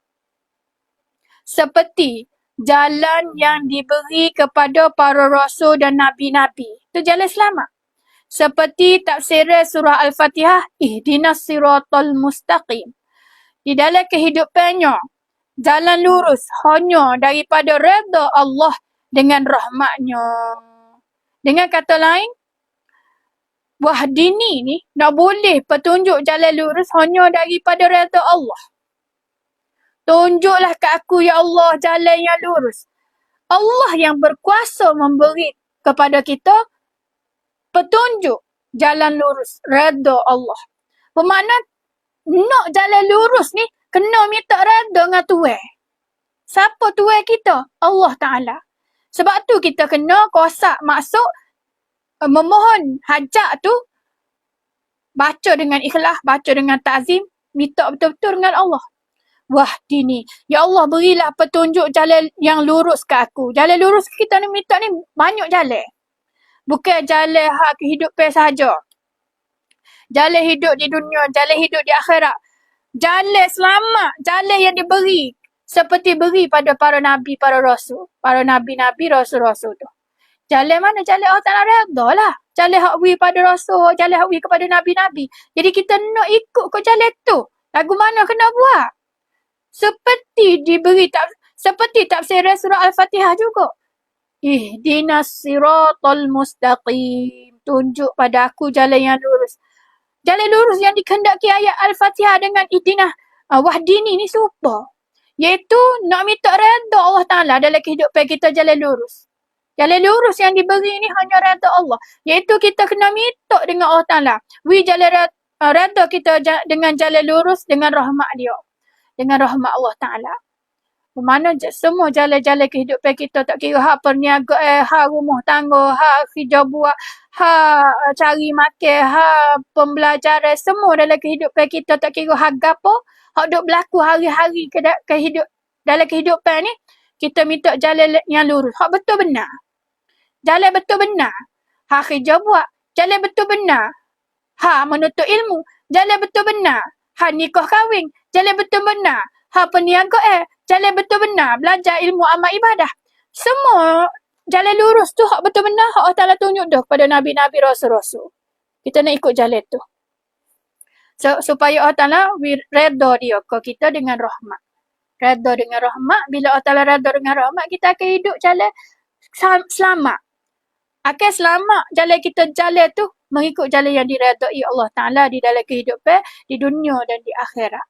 Seperti jalan yang diberi kepada para rasul dan nabi-nabi. Itu jalan selamat. Seperti tafsir surah Al-Fatihah. Ihdinas siratal mustaqim. Di dalam kehidupannya, jalan lurus hanya daripada redha Allah dengan rahmatnya. Dengan kata lain, wahdini ni nak boleh petunjuk jalan lurus hanya daripada redha Allah. Tunjuklah ke aku, ya Allah, jalan yang lurus. Allah yang berkuasa memberi kepada kita petunjuk jalan lurus, redha Allah. Bermakna nak jalan lurus ni kena minta redha dengan Tuhan. Siapa Tuhan kita? Allah Ta'ala. Sebab tu kita kena kosak maksud memohon hajat tu, baca dengan ikhlas, baca dengan ta'zim, minta betul-betul dengan Allah. Wahdini. Ya Allah, berilah petunjuk jalan yang lurus ke aku. Jalan lurus kita ni minta ni banyak jalan. Bukan jalan hak kehidupan sahaja. Jalan hidup di dunia, jalan hidup di akhirat. Jalan selamat, jalan yang diberi. Seperti beri pada para nabi, para rasul. Para nabi-nabi, rasul-rasul tu. Jalan mana? Jalan Allah Ta'ala redha lah. Jalan hak beri pada rasul, jalan hak beri kepada nabi-nabi. Jadi kita nak ikut ke jalan tu. Lagu mana kena buat? Seperti tafsir surah Al-Fatihah juga. Ihdinas siratal mustaqim. Tunjuk pada aku jalan yang lurus. Jalan lurus yang dikehendaki ayat Al-Fatihah dengan ihdinas wahdini ni serupa. Iaitu nak minta redha Allah Ta'ala dalam kehidupan kita, jalan lurus. Jalan lurus yang diberi ni hanya redha Allah. Iaitu kita kena minta dengan Allah Ta'ala. Jalan redha kita dengan jalan lurus dengan rahmat dia. Dengan rahmat Allah Ta'ala. Bermakna semua jalan-jalan kehidupan kita, tak kira hak perniagaan, hak rumah tangga, hak kerja buat, hak cari makan, hak pembelajaran, semua dalam kehidupan kita, tak kira hak apa, hak duk berlaku hari-hari dalam kehidupan ni, kita minta jalan yang lurus. Hak betul benar. Jalan betul benar. Hak kerja buat, jalan betul benar. Hak menuntut ilmu, jalan betul benar. Hak nikah kahwin, jalan betul benar. Hak perniagaan, jalan betul benar. Belajar ilmu amal ibadah. Semua jalan lurus tu hak betul benar hak Allah Ta'ala tunjuk dah kepada Nabi-Nabi Rasul-Rasul. Kita nak ikut jalan tu. Supaya Allah Ta'ala redha dia ke kita dengan rahmat. Redha dengan rahmat. Bila Allah Ta'ala redha dengan rahmat, kita akan hidup jalan selamat. Akan selamat jalan kita jalan tu mengikut jalan yang diredai Allah Ta'ala di dalam kehidupan di dunia dan di akhirat.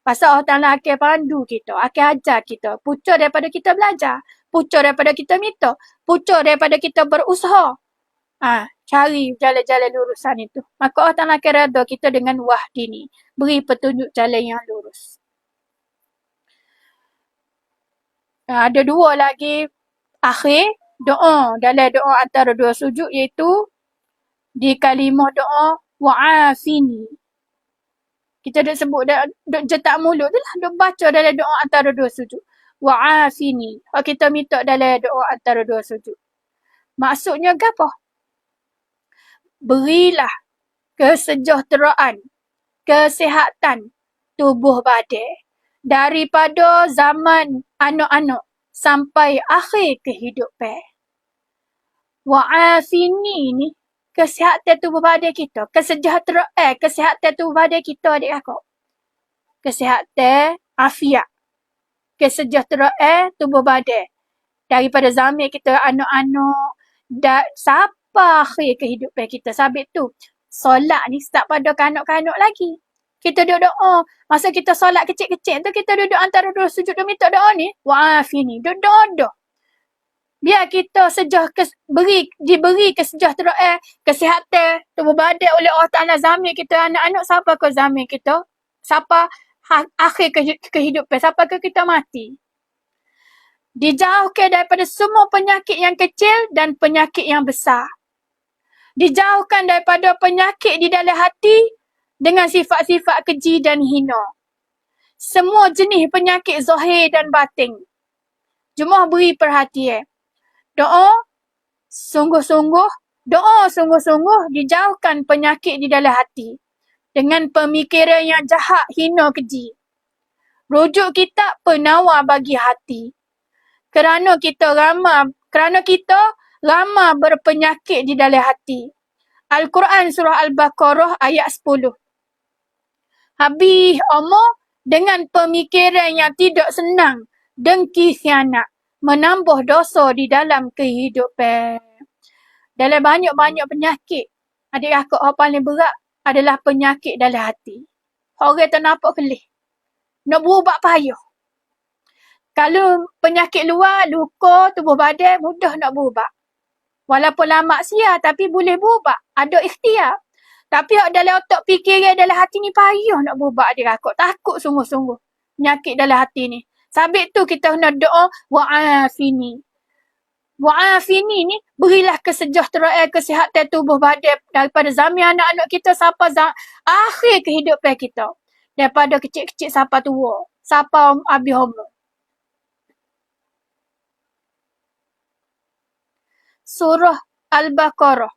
Pasal Allah Ta'ala akan pandu kita, akan ajar kita. Pucuk daripada kita belajar. Pucuk daripada kita minta. Pucuk daripada kita berusaha. Cari jalan-jalan lurusan itu. Maka Allah Ta'ala akan redha kita dengan wahdi ni. Beri petunjuk jalan yang lurus. Ada dua lagi akhir doa. Dalam doa antara dua sujud iaitu di kalimah doa wa'afini. Kita dah sebut, dah jetak mulut tu lah. Dah baca dalam doa antara dua sujud. Wa'afini. Kita minta dalam doa antara dua sujud. Maksudnya apa? Berilah kesejahteraan, kesihatan tubuh badan daripada zaman anak-anak sampai akhir kehidupan. Wa'afini ni kesihatan tubuh badan kita, kesejahteraan, kesihatan tubuh badan kita adik kakak. Kesihatan, afiat, kesejahteraan tubuh badan daripada zaman kita anak-anak dan sampai akhir kehidupan kita. Sabit tu, solat ni start pada kanak-kanak lagi. Kita duduk doa. Masa kita solat kecil-kecil tu, kita duduk antara dua sujud dan minta doa ni. Wa'afini. Duduk doa. Biar kita diberi kesejahteraan, kesihatan tubuh badan oleh Allah Ta'ala zaman kita anak-anak sampai ke zaman kita. Sampai akhir kehidupan. Sampai ke kita mati. Dijauhkan daripada semua penyakit yang kecil dan penyakit yang besar. Dijauhkan daripada penyakit di dalam hati dengan sifat-sifat keji dan hina. Semua jenis penyakit zahir dan batin. Jemaah beri perhatian. Doa sungguh-sungguh dijauhkan penyakit di dalam hati dengan pemikiran yang jahat, hina, keji. Rujuk kitab penawar bagi hati. Kerana kita lama berpenyakit di dalam hati. Al-Quran surah Al-Baqarah ayat 10. Habis omong dengan pemikiran yang tidak senang, dengki, khianat, menambah dosa di dalam kehidupan. Dalam banyak-banyak penyakit, adik kakak yang paling berat adalah penyakit dalam hati. Orang tak nampak kelih. Nak berubat payah. Kalau penyakit luar, luka, tubuh badan, mudah nak berubat. Walaupun lama sia, tapi boleh berubat. Ada ikhtiar. Tapi dalam otak fikiran dalam hati ni payah nak berubat adik kakak. Takut sungguh-sungguh. Penyakit dalam hati ni. Sabit tu kita nak doa wa'afini. Wa'afini ni berilah kesejahteraan, kesihatan tubuh badan daripada zaman anak-anak kita sampai akhir kehidupan kita. Daripada kecil-kecil sampai tua. Sampai habis umur. Surah Al-Baqarah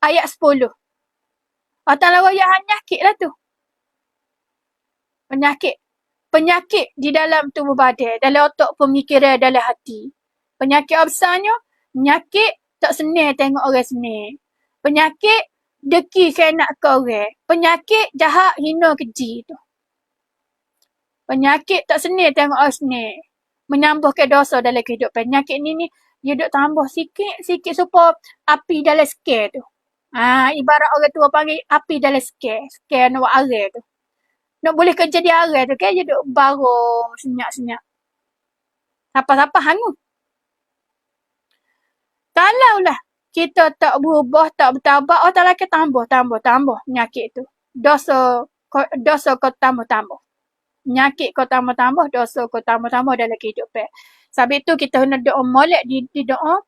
ayat 10. Allah Ta'ala royak penyakit lah tu. Penyakit di dalam tubuh badan, dalam otak, pemikiran, dalam hati. Penyakit besarnya, penyakit tak senang tengok orang senang. Penyakit deki khianat ke orang. Penyakit jahat, hina, keji tu. Penyakit tak senang tengok orang senang. Menyambahkan dosa dalam kehidupan. Penyakit ni dia duk tambah sikit supaya api dalam skar tu. Ibarat orang tua panggil api dalam skar nak buat arang tu. Nak boleh kerja di arang tu kan dia duk baru senyap-senyap. Siapa-siapa hangus. Kalaulah kita tak berubah, tak bertabat, Allah Ta'ala akan tambah penyakit tu. Dosa kau tambah. Penyakit kau tambah, dosa kau tambah dalam kehidupan. Sebab itu kita hendak doa molek di doa.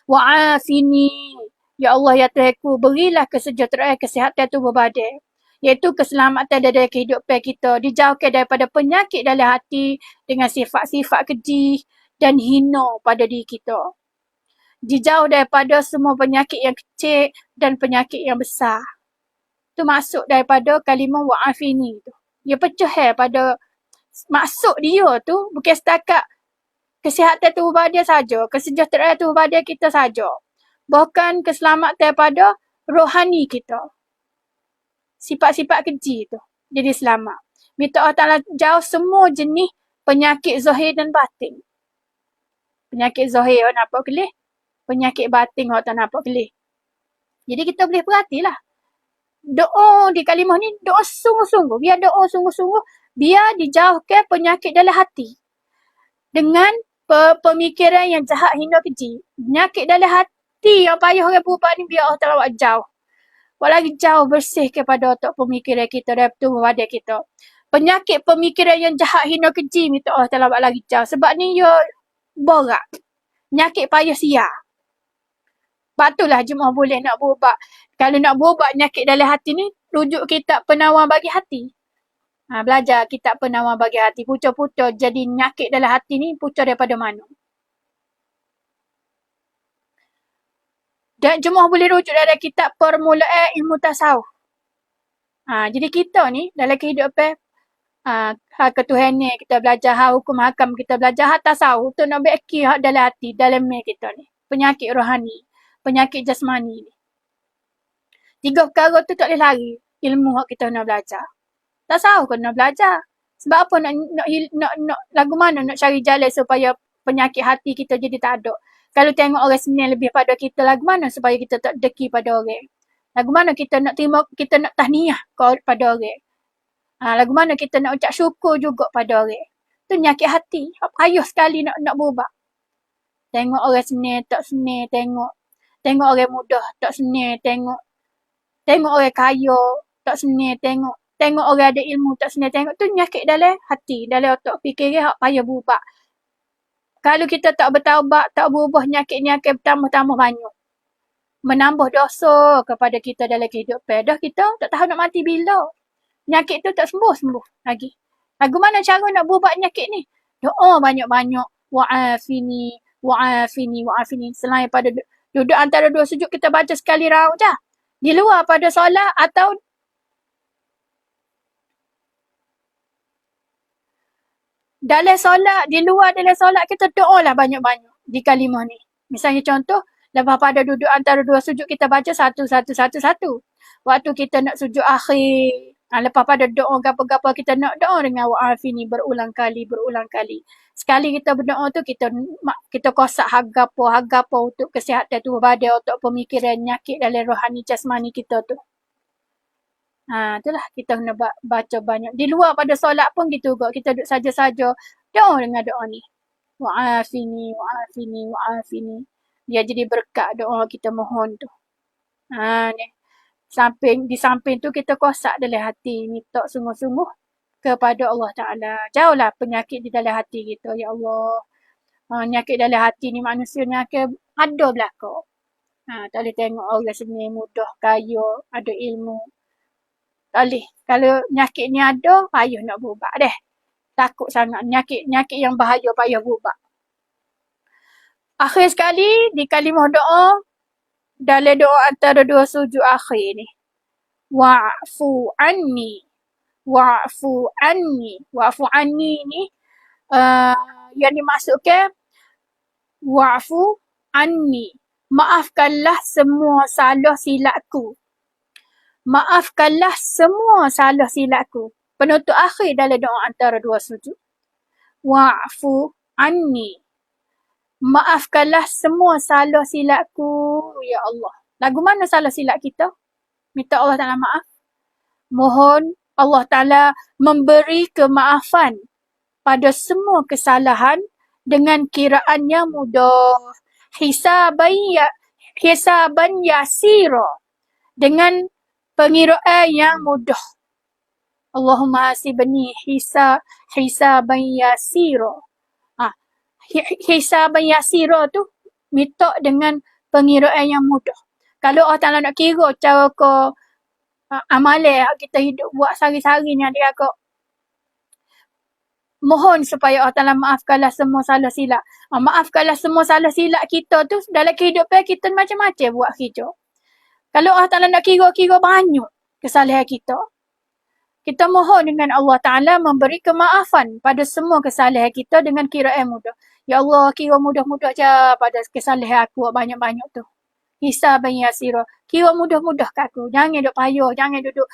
Wa'afini. Ya Allah, ya Tuhanku, berilah kesejahteraan, kesihatan tubuh badan. Iaitu keselamatan dalam kehidupan kita. Dijauhkan daripada penyakit dalam hati dengan sifat-sifat keji dan hina pada diri kita. Dijauh daripada semua penyakit yang kecil dan penyakit yang besar. Itu maksud daripada kalimah wa'afini tu. Dia pecah pada maksud dia tu bukan setakat kesihatan tubuh badan saja, kesejahteraan tubuh badan kita saja. Bukan keselamatan pada rohani kita. Sifat-sifat keji tu jadi selamat. Minta Allah Ta'ala jauh semua jenis penyakit zahir dan batin. Penyakit zahir orang nampak kelih, penyakit batin orang tak nampak kelih. Jadi kita boleh perhatilah. Doa di kalimah ni, doa sungguh-sungguh. Biar doa sungguh-sungguh, biar dijauhkan penyakit dalam hati. Dengan pemikiran yang jahat hingga keji. Penyakit dalam hati yang payah orang berubah ni, biar Allah Ta'ala buat jauh. Buat lagi jauh bersih kepada otak pemikiran kita dan tubuh badan kita. Penyakit pemikiran yang jahat hingga keji, minta Allah Ta'ala buat lagi jauh. Sebab ni, dia borak. Penyakit payah siar. Batulah jemaah boleh nak berubat. Kalau nak berubat penyakit dalam hati ni, rujuk kitab penawar bagi hati. Belajar kitab penawar bagi hati. Pucuk-pucuk jadi penyakit dalam hati ni, pucuk daripada mana. Dan jemaah boleh rujuk dalam kitab permulaan ilmu tasawuf. Jadi kita ni, dalam kehidupan hak ketuhanan kita belajar, hak hukum hakam kita belajar, hak tasawuf tu nak beki hak dalam hati, dalam kita ni. Penyakit rohani, penyakit jasmani ni. 3 perkara tu tak boleh lari ilmu hak kita nak belajar. Tasawuf kan nak belajar. Sebab apa nak lagu mana nak cari jalan supaya penyakit hati kita jadi tak ada. Kalau tengok orang senang lebih pada kita, lagu mana supaya kita tak deki pada orang. Lagu mana kita nak terima, kita nak tahniah pada orang. Lagu mana kita nak ucap syukur juga pada orang. Tu penyakit hati. Payah sekali nak berubah. Tengok orang senang, tak senang, tengok orang mudah, tak senang, tengok orang kaya, tak senang, tengok orang ada ilmu, tak senang, tengok. Tu penyakit dalam hati, dalam otak fikiran, payah berubah. Kalau kita tak bertaubat, tak berubah, penyakit-penyakit bertambah-tambah banyak. Menambah dosa kepada kita dalam kehidupan. Dah kita tak tahu nak mati bila. Penyakit tu tak sembuh-sembuh lagi. Lagu mana cara nak berubah penyakit ni? Doa banyak-banyak. Wa'afini. Selain pada duduk antara 2 sujud, kita baca sekali raut je. Di luar pada solat atau dalam solat, di luar dalam solat, kita doa lah banyak-banyak di kalimah ni. Misalnya contoh, lepas pada duduk antara 2 sujud, kita baca 1. Waktu kita nak sujud akhir, lepas pada doa gapa-gapa, kita nak doa dengan wa'afini berulang kali. Sekali kita berdoa tu, kita kosak hagapo untuk kesihatan tubuh badan, untuk pemikiran penyakit dalam rohani jasmani kita tu. Itulah kita kena baca banyak. Di luar pada solat pun gitu juga. Kita duduk saja-saja. Doa dengan doa ni. Wa'afini. Dia jadi berkat doa kita mohon tu. Ni. Di samping tu kita kosak dalam hati. Minta sungguh-sungguh kepada Allah Ta'ala. Jauhlah penyakit di dalam hati kita. Ya Allah. Penyakit dalam hati ni manusia ni akan ada belakang. Tak boleh tengok orang senang, mudah, kaya, ada ilmu. Tak boleh. Kalau penyakit ni ada, payah nak berubah deh. Takut sangat. Penyakit yang bahaya, payah berubah. Akhir sekali, di kalimah doa, dalam doa antara 2 sujud akhir ni. Wa'fu anni. Wa'fu anni ni, yang dimaksudkan, wa'fu anni. Maafkanlah semua salah silapku. Maafkanlah semua salah silapku. Penutup akhir dalam doa antara 2 sujud. Wa'fu anni. Maafkanlah semua salah silapku. Ya Allah. Lagu mana salah silap kita? Minta Allah Ta'ala maaf. Mohon Allah Ta'ala memberi kemaafan pada semua kesalahan dengan kiraan yang mudah. Hisaban yasira. Dengan pengiraan yang mudah. Allahumma hasibni hisaban yasira. Hisaban yasira tu minta dengan pengiraan yang mudah. Kalau Allah Ta'ala nak kira cara ke amalan kita hidup buat sehari-hari ni, dia agak mohon supaya Allah Ta'ala maafkanlah semua salah silap. Maafkanlah semua salah silap kita tu dalam kehidupan kita macam-macam buat kerja. Kalau Allah Ta'ala nak kira-kira banyak kesalahan kita, kita mohon dengan Allah Ta'ala memberi kemaafan pada semua kesalahan kita dengan kiraan mudah. Ya Allah, kira mudah-mudah je pada kesalahan aku banyak-banyak tu. Hisaban yasira. Kira mudah-mudah kat aku. Jangan duk payah, jangan duduk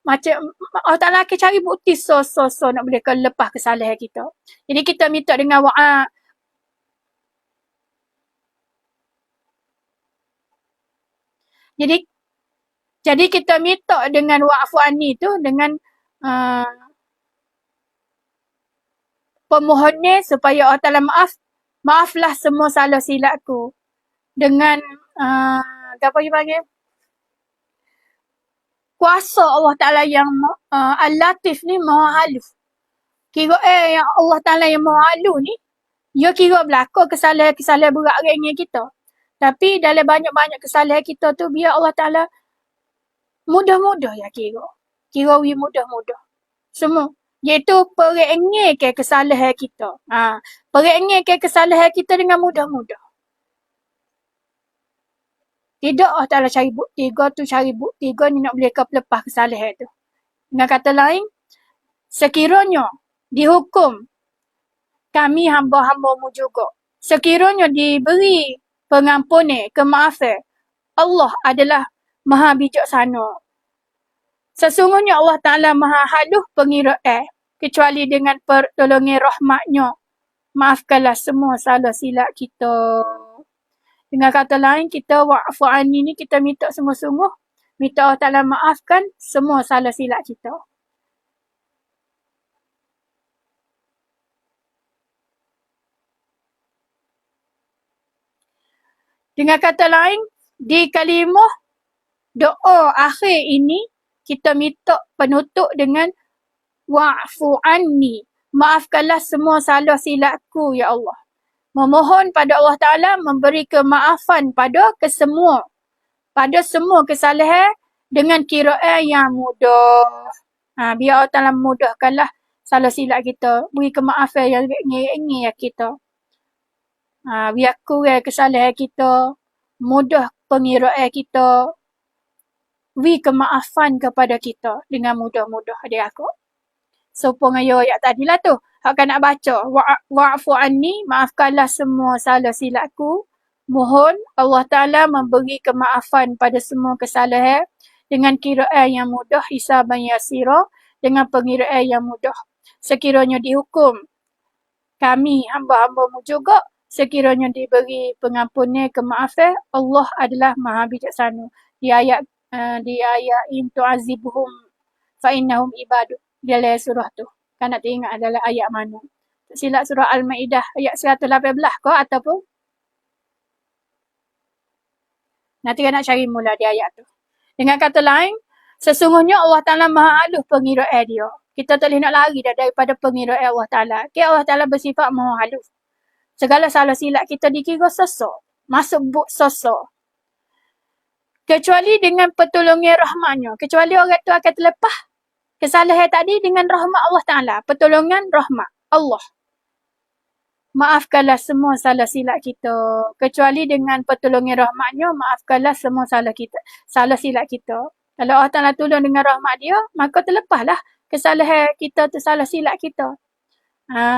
macam Allah Ta'ala akan cari bukti so nak boleh lepas kesalahan kita. Jadi kita minta dengan wa'a. Jadi kita minta dengan wa'fu anni tu dengan pemohonnya supaya Allah Ta'ala maaflah semua salah silapku. Dengan apa dia panggil? Kuasa Allah Ta'ala yang Al-Latif ni maha halus. Kira yang Allah Ta'ala yang maha halus ni, dia kira berlaku kesalahan-kesalahan berat ringan kita. Tapi dalam banyak-banyak kesalahan kita tu, biar Allah Ta'ala mudah-mudah ya kira. Kira mudah-mudah. Semua. Iaitu perengnya kesalahan kita. Perengnya kesalahan kita dengan mudah-mudah. Tidak Allah Ta'ala cari bukti cari bukti ni nak boleh lepas kesalahan tu. Dengan kata lain, sekiranya dihukum kami hamba-hambamu juga. Sekiranya diberi pengampunan, kemaafan, Allah adalah maha bijaksana. Sesungguhnya Allah Ta'ala maha halus pengiraan, kecuali dengan pertolongan rahmatnya. Maafkanlah semua salah silap kita. Dengan kata lain, kita wa'fu anni ni kita minta sungguh-sungguh. Minta Allah Ta'ala maafkan semua salah silap kita. Dengan kata lain, di kalimah doa akhir ini, kita minta penutup dengan wa'fu anni. Maafkanlah semua salah silapku, ya Allah. Memohon pada Allah Ta'ala memberi kemaafan pada semua kesalahan dengan kiraan yang mudah. Biar Allah Ta'ala mudahkanlah salah silap kita. Beri kemaafan yang ingin kita. Biar kurang kesalahan kita. Mudah pengiraan kita. Beri kemaafan kepada kita dengan mudah-mudah adik aku. Sopong ayo ayat tadilah tu. Hak nak baca. Wa'fu anni, maafkanlah semua salah silapku. Mohon Allah Ta'ala memberi kemaafan pada semua kesalahan dengan kiraan yang mudah, hisaban yasira, dengan pengiraan yang mudah. Sekiranya dihukum kami hamba-hambamu juga, sekiranya diberi pengampunan, kemaafan, Allah adalah maha bijaksana. Di ayat in tu'azibuhum fa'innahum ibadu. Dalam surah tu. Kan nak teringat adalah ayat mana. Silap surah Al-Ma'idah ayat 118 ke ataupun nanti kan nak cari mula di ayat tu. Dengan kata lain, sesungguhnya Allah Ta'ala maha halus pengiraan dia. Kita tak boleh nak lari daripada pengiraan Allah Ta'ala. Allah Ta'ala bersifat maha halus. Segala salah silap kita dikira sosok. Masuk buk sosok. Kecuali dengan pertolongan rahmatnya. Kecuali orang tu akan terlepas kesalahan tadi dengan rahmat Allah Ta'ala. Pertolongan rahmat Allah. Maafkanlah semua salah silap kita. Kecuali dengan pertolongan rahmatnya, maafkanlah semua salah silap kita. Kalau Allah Ta'ala tolong dengan rahmat dia, maka terlepaslah kesalahan kita, salah silap kita.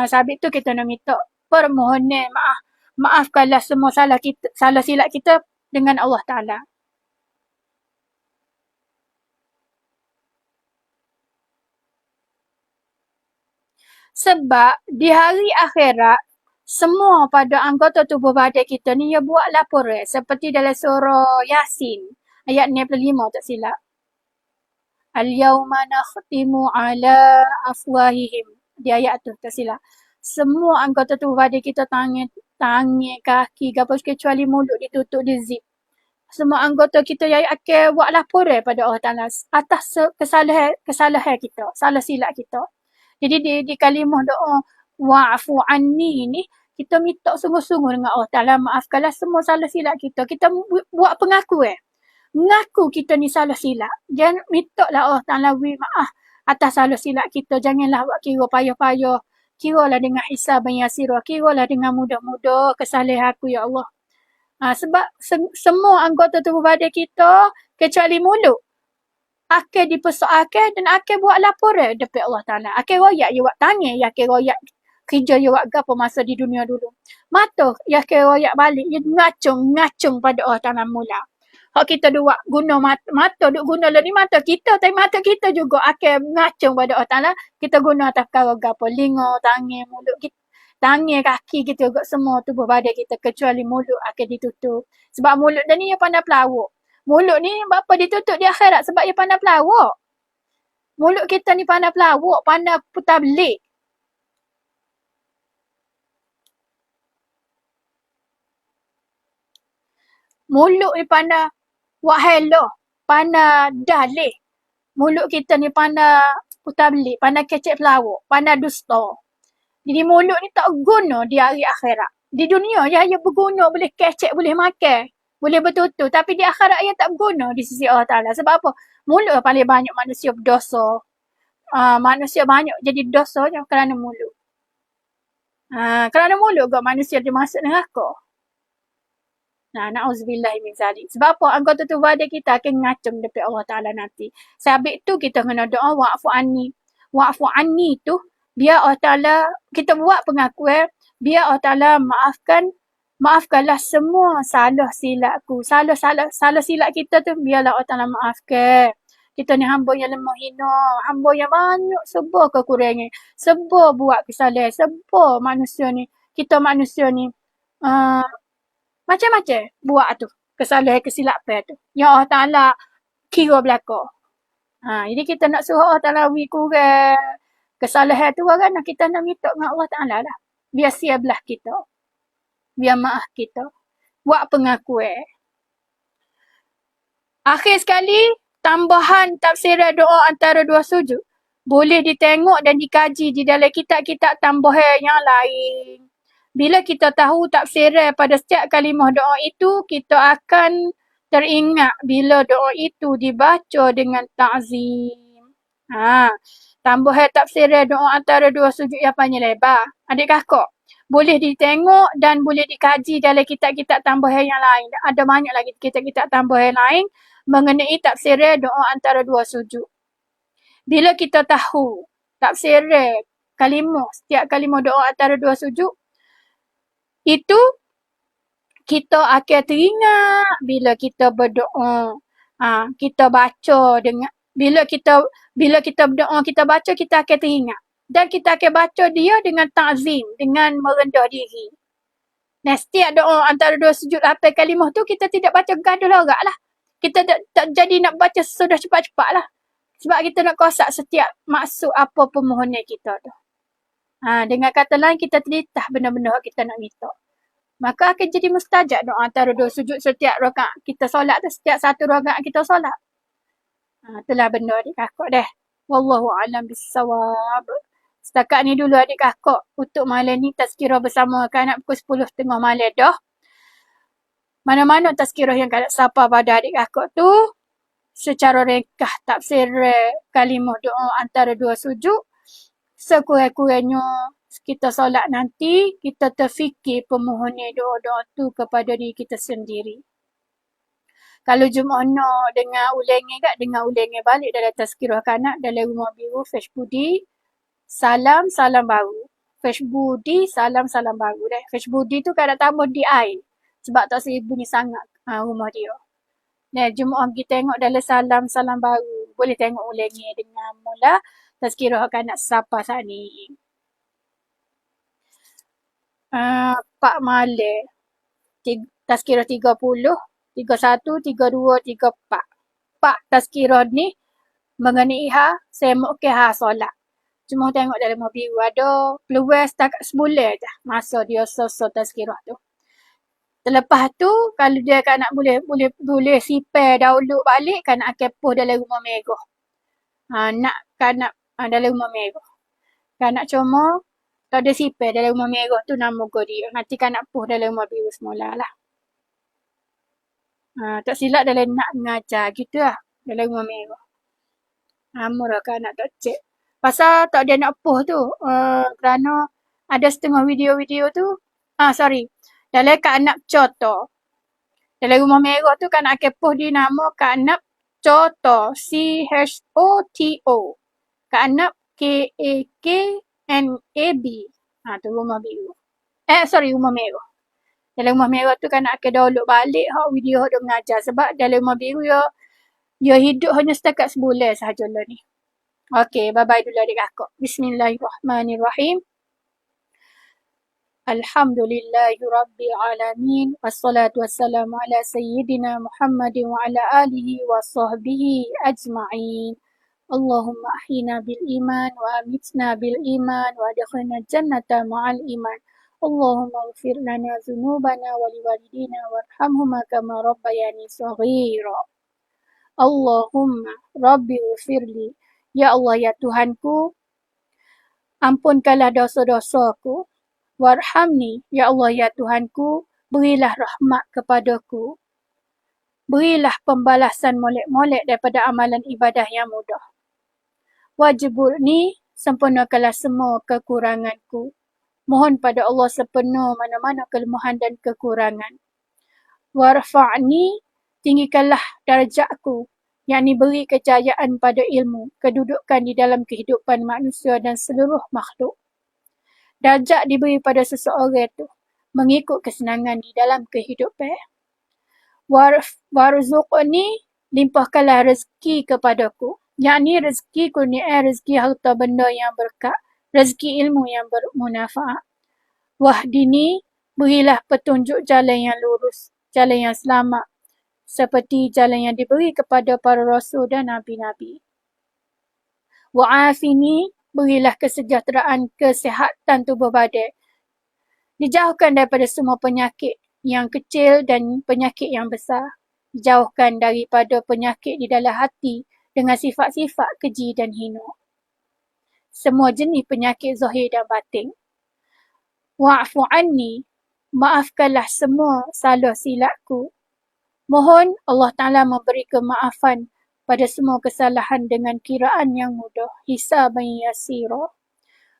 Sabit tu kita nak minta permohonan maaf. Maafkanlah semua salah silap kita dengan Allah Ta'ala. Sebab di hari akhirat, semua pada anggota tubuh badan kita ni, dia buat laporan. Seperti dalam surah Yasin, ayat 65 tak silap. Al-yawma nakhtimu ala afwahihim. Di ayat tu tak silap. Semua anggota tubuh badan kita, tangan, kaki, kecuali mulut ditutup di zip. Semua anggota kita yang akan buat laporan pada Allah Ta'ala atas kesalahan kita, salah silap kita. Jadi di kalimah doa wa'fu anni ni, kita minta sungguh-sungguh dengan Allah Ta'ala, maafkanlah semua salah silap kita. Kita buat pengakuan. Mengaku kita ni salah silap. Jangan minta lah Allah Ta'ala beri maaf atas salah silap kita. Janganlah buat kira payah-payah. Kiralah dengan hisaban yasira. Kiralah dengan mudah-mudah kesalahan aku, ya Allah. Sebab semua anggota tubuh badan kita, kecuali mulut, akan dipersoalkan dan akan buat laporan depan Allah Ta'ala. Akan royak, dia buat tangan, dia akan royak kerja dia buat apa masa di dunia dulu. Mata, ya kira royak balik, dia ngacung pada Allah Ta'ala mula. Hak kita duk guna mata duk guna lah ni mata kita, tapi mata kita juga akan ngacung pada Allah Ta'ala. Kita guna atas perkara apa, linga, tangan, mulut kita. Tangan, kaki kita juga semua tubuh badan kita kecuali mulut akan ditutup. Sebab mulut dia ni dia pandai pelawak. Mulut ni apa ditutup di akhirat sebab dia pandai pelawak. Mulut kita ni pandai pelawak, pandai putar belik. Mulut ni pandai buat hello, pandai dalih. Mulut kita ni pandai putar belik, pandai kecek pelawak, pandai dusta. Jadi mulut ni tak guna di hari akhirat. Di dunia je dia berguna, boleh kecek, boleh makan, boleh bertutur. Tapi di akhirat dia tak berguna di sisi Allah Ta'ala. Sebab apa? Mulut paling banyak manusia berdosa. Manusia banyak jadi dosa je kerana mulut. Kerana mulut juga manusia dia masuk neraka. Na'udzubillah min zalik. Sebab apa? Anggota tubuh badan kita akan ngacung depan Allah Ta'ala nanti. Sebab tu kita kena doa wa'fu anni. Wa'fu anni tu biar Allah Ta'ala, kita buat pengakuan, biar Allah Ta'ala maafkanlah semua salah silapku. Salah silap kita tu biarlah Allah Ta'ala maafkan. Kita ni hamba yang lemah hina, hamba yang banyak sebab kekurangan, sebab buat kesalahan, sebab manusia ni, kita manusia ni macam-macam buat tu, kesalahan kesilapan tu. Ya Allah Ta'ala kira belakang. Jadi kita nak suruh Allah Ta'ala kurang kesalahan tu kan, kita nak minta dengan Allah Ta'ala lah. Biar siap belah kita. Biar maaf kita. Buat pengakuan. Akhir sekali, tambahan tafsiran doa antara dua sujud. Boleh ditengok dan dikaji di dalam kitab-kitab tambahan yang lain. Bila kita tahu tafsiran pada setiap kalimah doa itu, kita akan teringat bila doa itu dibaca dengan ta'zim. Tambahan tafsiran doa antara dua sujud yang panjang lebar. Adik kakak, boleh ditengok dan boleh dikaji dalam kitab-kitab tambahan yang lain. Ada banyak lagi kitab-kitab tambahan lain mengenai tafsiran doa antara dua sujud. Bila kita tahu tafsiran kalimah, setiap kalimah doa antara dua sujud, itu kita akan teringat bila kita berdoa. Kita baca dengan bila kita berdoa, kita baca, kita akan teringat. Dan kita akan baca dia dengan ta'zim, dengan merendah diri. Dan setiap doa antara dua sujud 8 kalimah tu, kita tidak baca gaduh lorak lah. Kita tak jadi nak baca sudah cepat-cepat lah. Sebab kita nak kosak setiap maksud apa permohonan kita tu. Dengan kata lain, kita telitah benda-benda yang kita nak minta. Maka akan jadi mustajab doa antara dua sujud setiap rakaat kita solat tu, setiap satu rakaat kita solat. Itulah benda adik kakak dah. Wallahu a'lam bissawab. Setakat ni dulu adik kakak untuk malam ni tazkirah bersama anak pukul 10.30 malam dah. Mana-mana tazkirah yang kalian sapa pada adik kakak tu secara ringkas tafsir kalimah doa antara dua sujud. Sekurang-kurangnya kita solat nanti, kita terfikir permohonan doa-doa tu kepada diri kita sendiri. Kalau Jumaat nak dengar ulangi balik dalam tazkirah kanak dalam Rumah Biru Fresh Budi. Salam baru. Fresh Budi, salam baru. Fresh Budi tu kadang tambah di air. Sebab tak bunyi sangat rumah dia. Jumaat kita tengok dalam salam baru. Boleh tengok ulangi dengan mula tazkirah kanak siapa saat ni. Pak Malek. Tazkirah 30. 31, 32, 34. Pak tazkirah ni mengenai saya mau ke solat. Cuma tengok dalam mobil ada peluang setakat sebulan je masa dia selesai tazkirah tu. Terlepas tu kalau dia kan nak boleh sipar download balik kan akan post dalam Rumah Merah. Dalam Rumah Merah. Kan nak cuma tak ada sipar dalam Rumah Merah tu nama dia. Nanti kan nak post dalam Rumah Biru semula lah. Tak silap dalam nak mengajar gitu lah. Dalam Rumah Merah. Murah kan nak tak cek. Pasal tak ada nak post tu. Kerana ada setengah video-video tu. Dalam Kak Nap Coto. Dalam Rumah Merah tu kan akan post di nama Kak Nap Coto. CHOTO. Kak Nap KAKNAB. Tu rumah biru. Rumah merah. Dalam rumah merah tu kan nak ke download balik hak video hak dia mengajar. Sebab dalam rumah biru dia hidup hanya setakat sebulan sahaja lah ni. Okey, bye-bye dulu adik kakak. Bismillahirrahmanirrahim. Alhamdulillahi Rabbil Alamin. Wassalatu wassalamu ala Sayyidina Muhammadin wa ala alihi wa sahbihi ajma'in. Allahumma ahyina bil iman wa amitna bil iman wa adkhilna jannata ma'al iman. Allahumma ighfir lana dhunubana wa liwalidina warhamhuma kama rabbayani saghira. Allahumma Rabbi ighfirli. Ya Allah, ya Tuhanku, ampunkanlah dosa-dosaku. Warhamni, ya Allah, ya Tuhanku, berilah rahmat kepadaku. Berilah pembalasan molek-molek daripada amalan ibadah yang mudah. Wajiburni, sempurnakanlah semua kekuranganku. Mohon pada Allah sepenuh mana-mana kelemahan dan kekurangan. Warfa'ni, tinggikanlah darjatku, yakni beri kejayaan pada ilmu, kedudukan di dalam kehidupan manusia dan seluruh makhluk. Darjat diberi pada seseorang itu mengikut kesenangan di dalam kehidupan. Warzuqni, limpahkanlah rezeki kepadaku. Yakni rezeki kurnia, rezeki harta benda yang berkat, rezeki ilmu yang bermanfaat. Wahdini, berilah petunjuk jalan yang lurus, jalan yang selamat, seperti jalan yang diberi kepada para rasul dan nabi-nabi. Wa'afini, berilah kesejahteraan, kesihatan tubuh badan. Dijauhkan daripada semua penyakit yang kecil dan penyakit yang besar. Dijauhkan daripada penyakit di dalam hati dengan sifat-sifat keji dan hina. Semua jenis penyakit zahir dan batin. Wa'fu anni, maafkanlah semua salah silapku. Mohon Allah Ta'ala memberi kemaafan pada semua kesalahan dengan kiraan yang mudah. Hisaban yasira.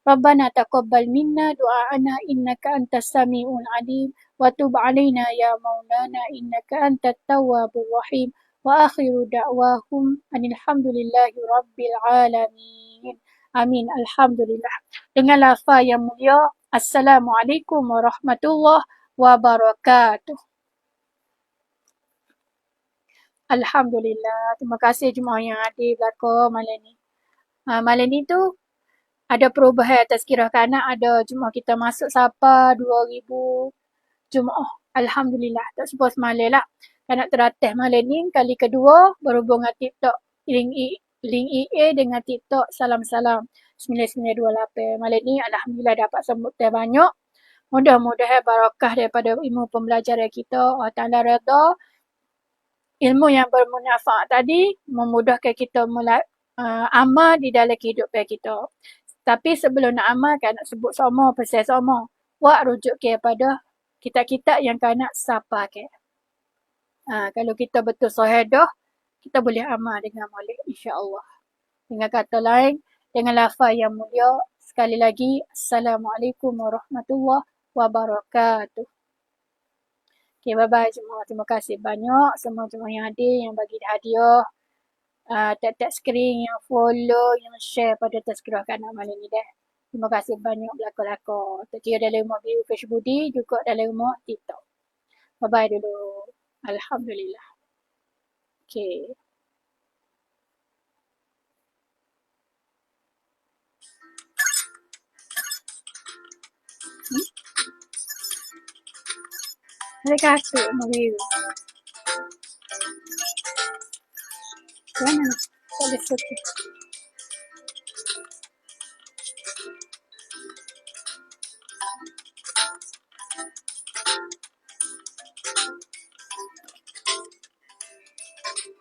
Rabbana taqabbal minna du'aana innaka antas sami'ul alim wa tub 'alaina ya maulana innaka antat tawwabur rahim. Wa akhiru da'wahum alhamdulillahi rabbil alamin. Amin. Alhamdulillah. Dengan lafaz yang mulia, Assalamualaikum warahmatullahi wabarakatuh. Alhamdulillah. Terima kasih jemaah yang hadir belakang malam ni. Malam ni tu ada perubahan tazkirah kanak. Ada jemaah kita masuk sapa 2000 jemaah. Alhamdulillah. Tak sebab semalam lah. Kanak teratas malam ni kali kedua berhubung dengan TikTok. Link EA dengan TikTok salam-salam 9928. Malam ni Alhamdulillah dapat sambutan banyak. Mudah-mudahan barakah daripada ilmu pembelajaran kita. Allah Ta'ala redha. Ilmu yang bermanfaat tadi memudahkan kita amal di dalam kehidupan kita. Tapi sebelum nak amal kan nak sebut sama, pesan sama. Wak rujuk kepada kitab-kitab yang kan nak sapa ke. Kalau kita betul sahadah, kita boleh amal dengan molek insya-Allah. Dengan kata lain, dengan lafaz yang mulia, sekali lagi Assalamualaikum warahmatullahi wabarakatuh. Okay, bye-bye semua. Terima kasih banyak semua jemaah yang hadir, yang bagi hadiah. Tap-tap skrin, yang follow, yang share pada tazkirah kanak malam ni dah. Terima kasih banyak belakang-belakang. Tak kira dalam rumah view Facebook juga dalam rumah TikTok. Bye-bye dulu. Alhamdulillah. Okay. Mereka asyik rumah view. Mana? Tak boleh seperti.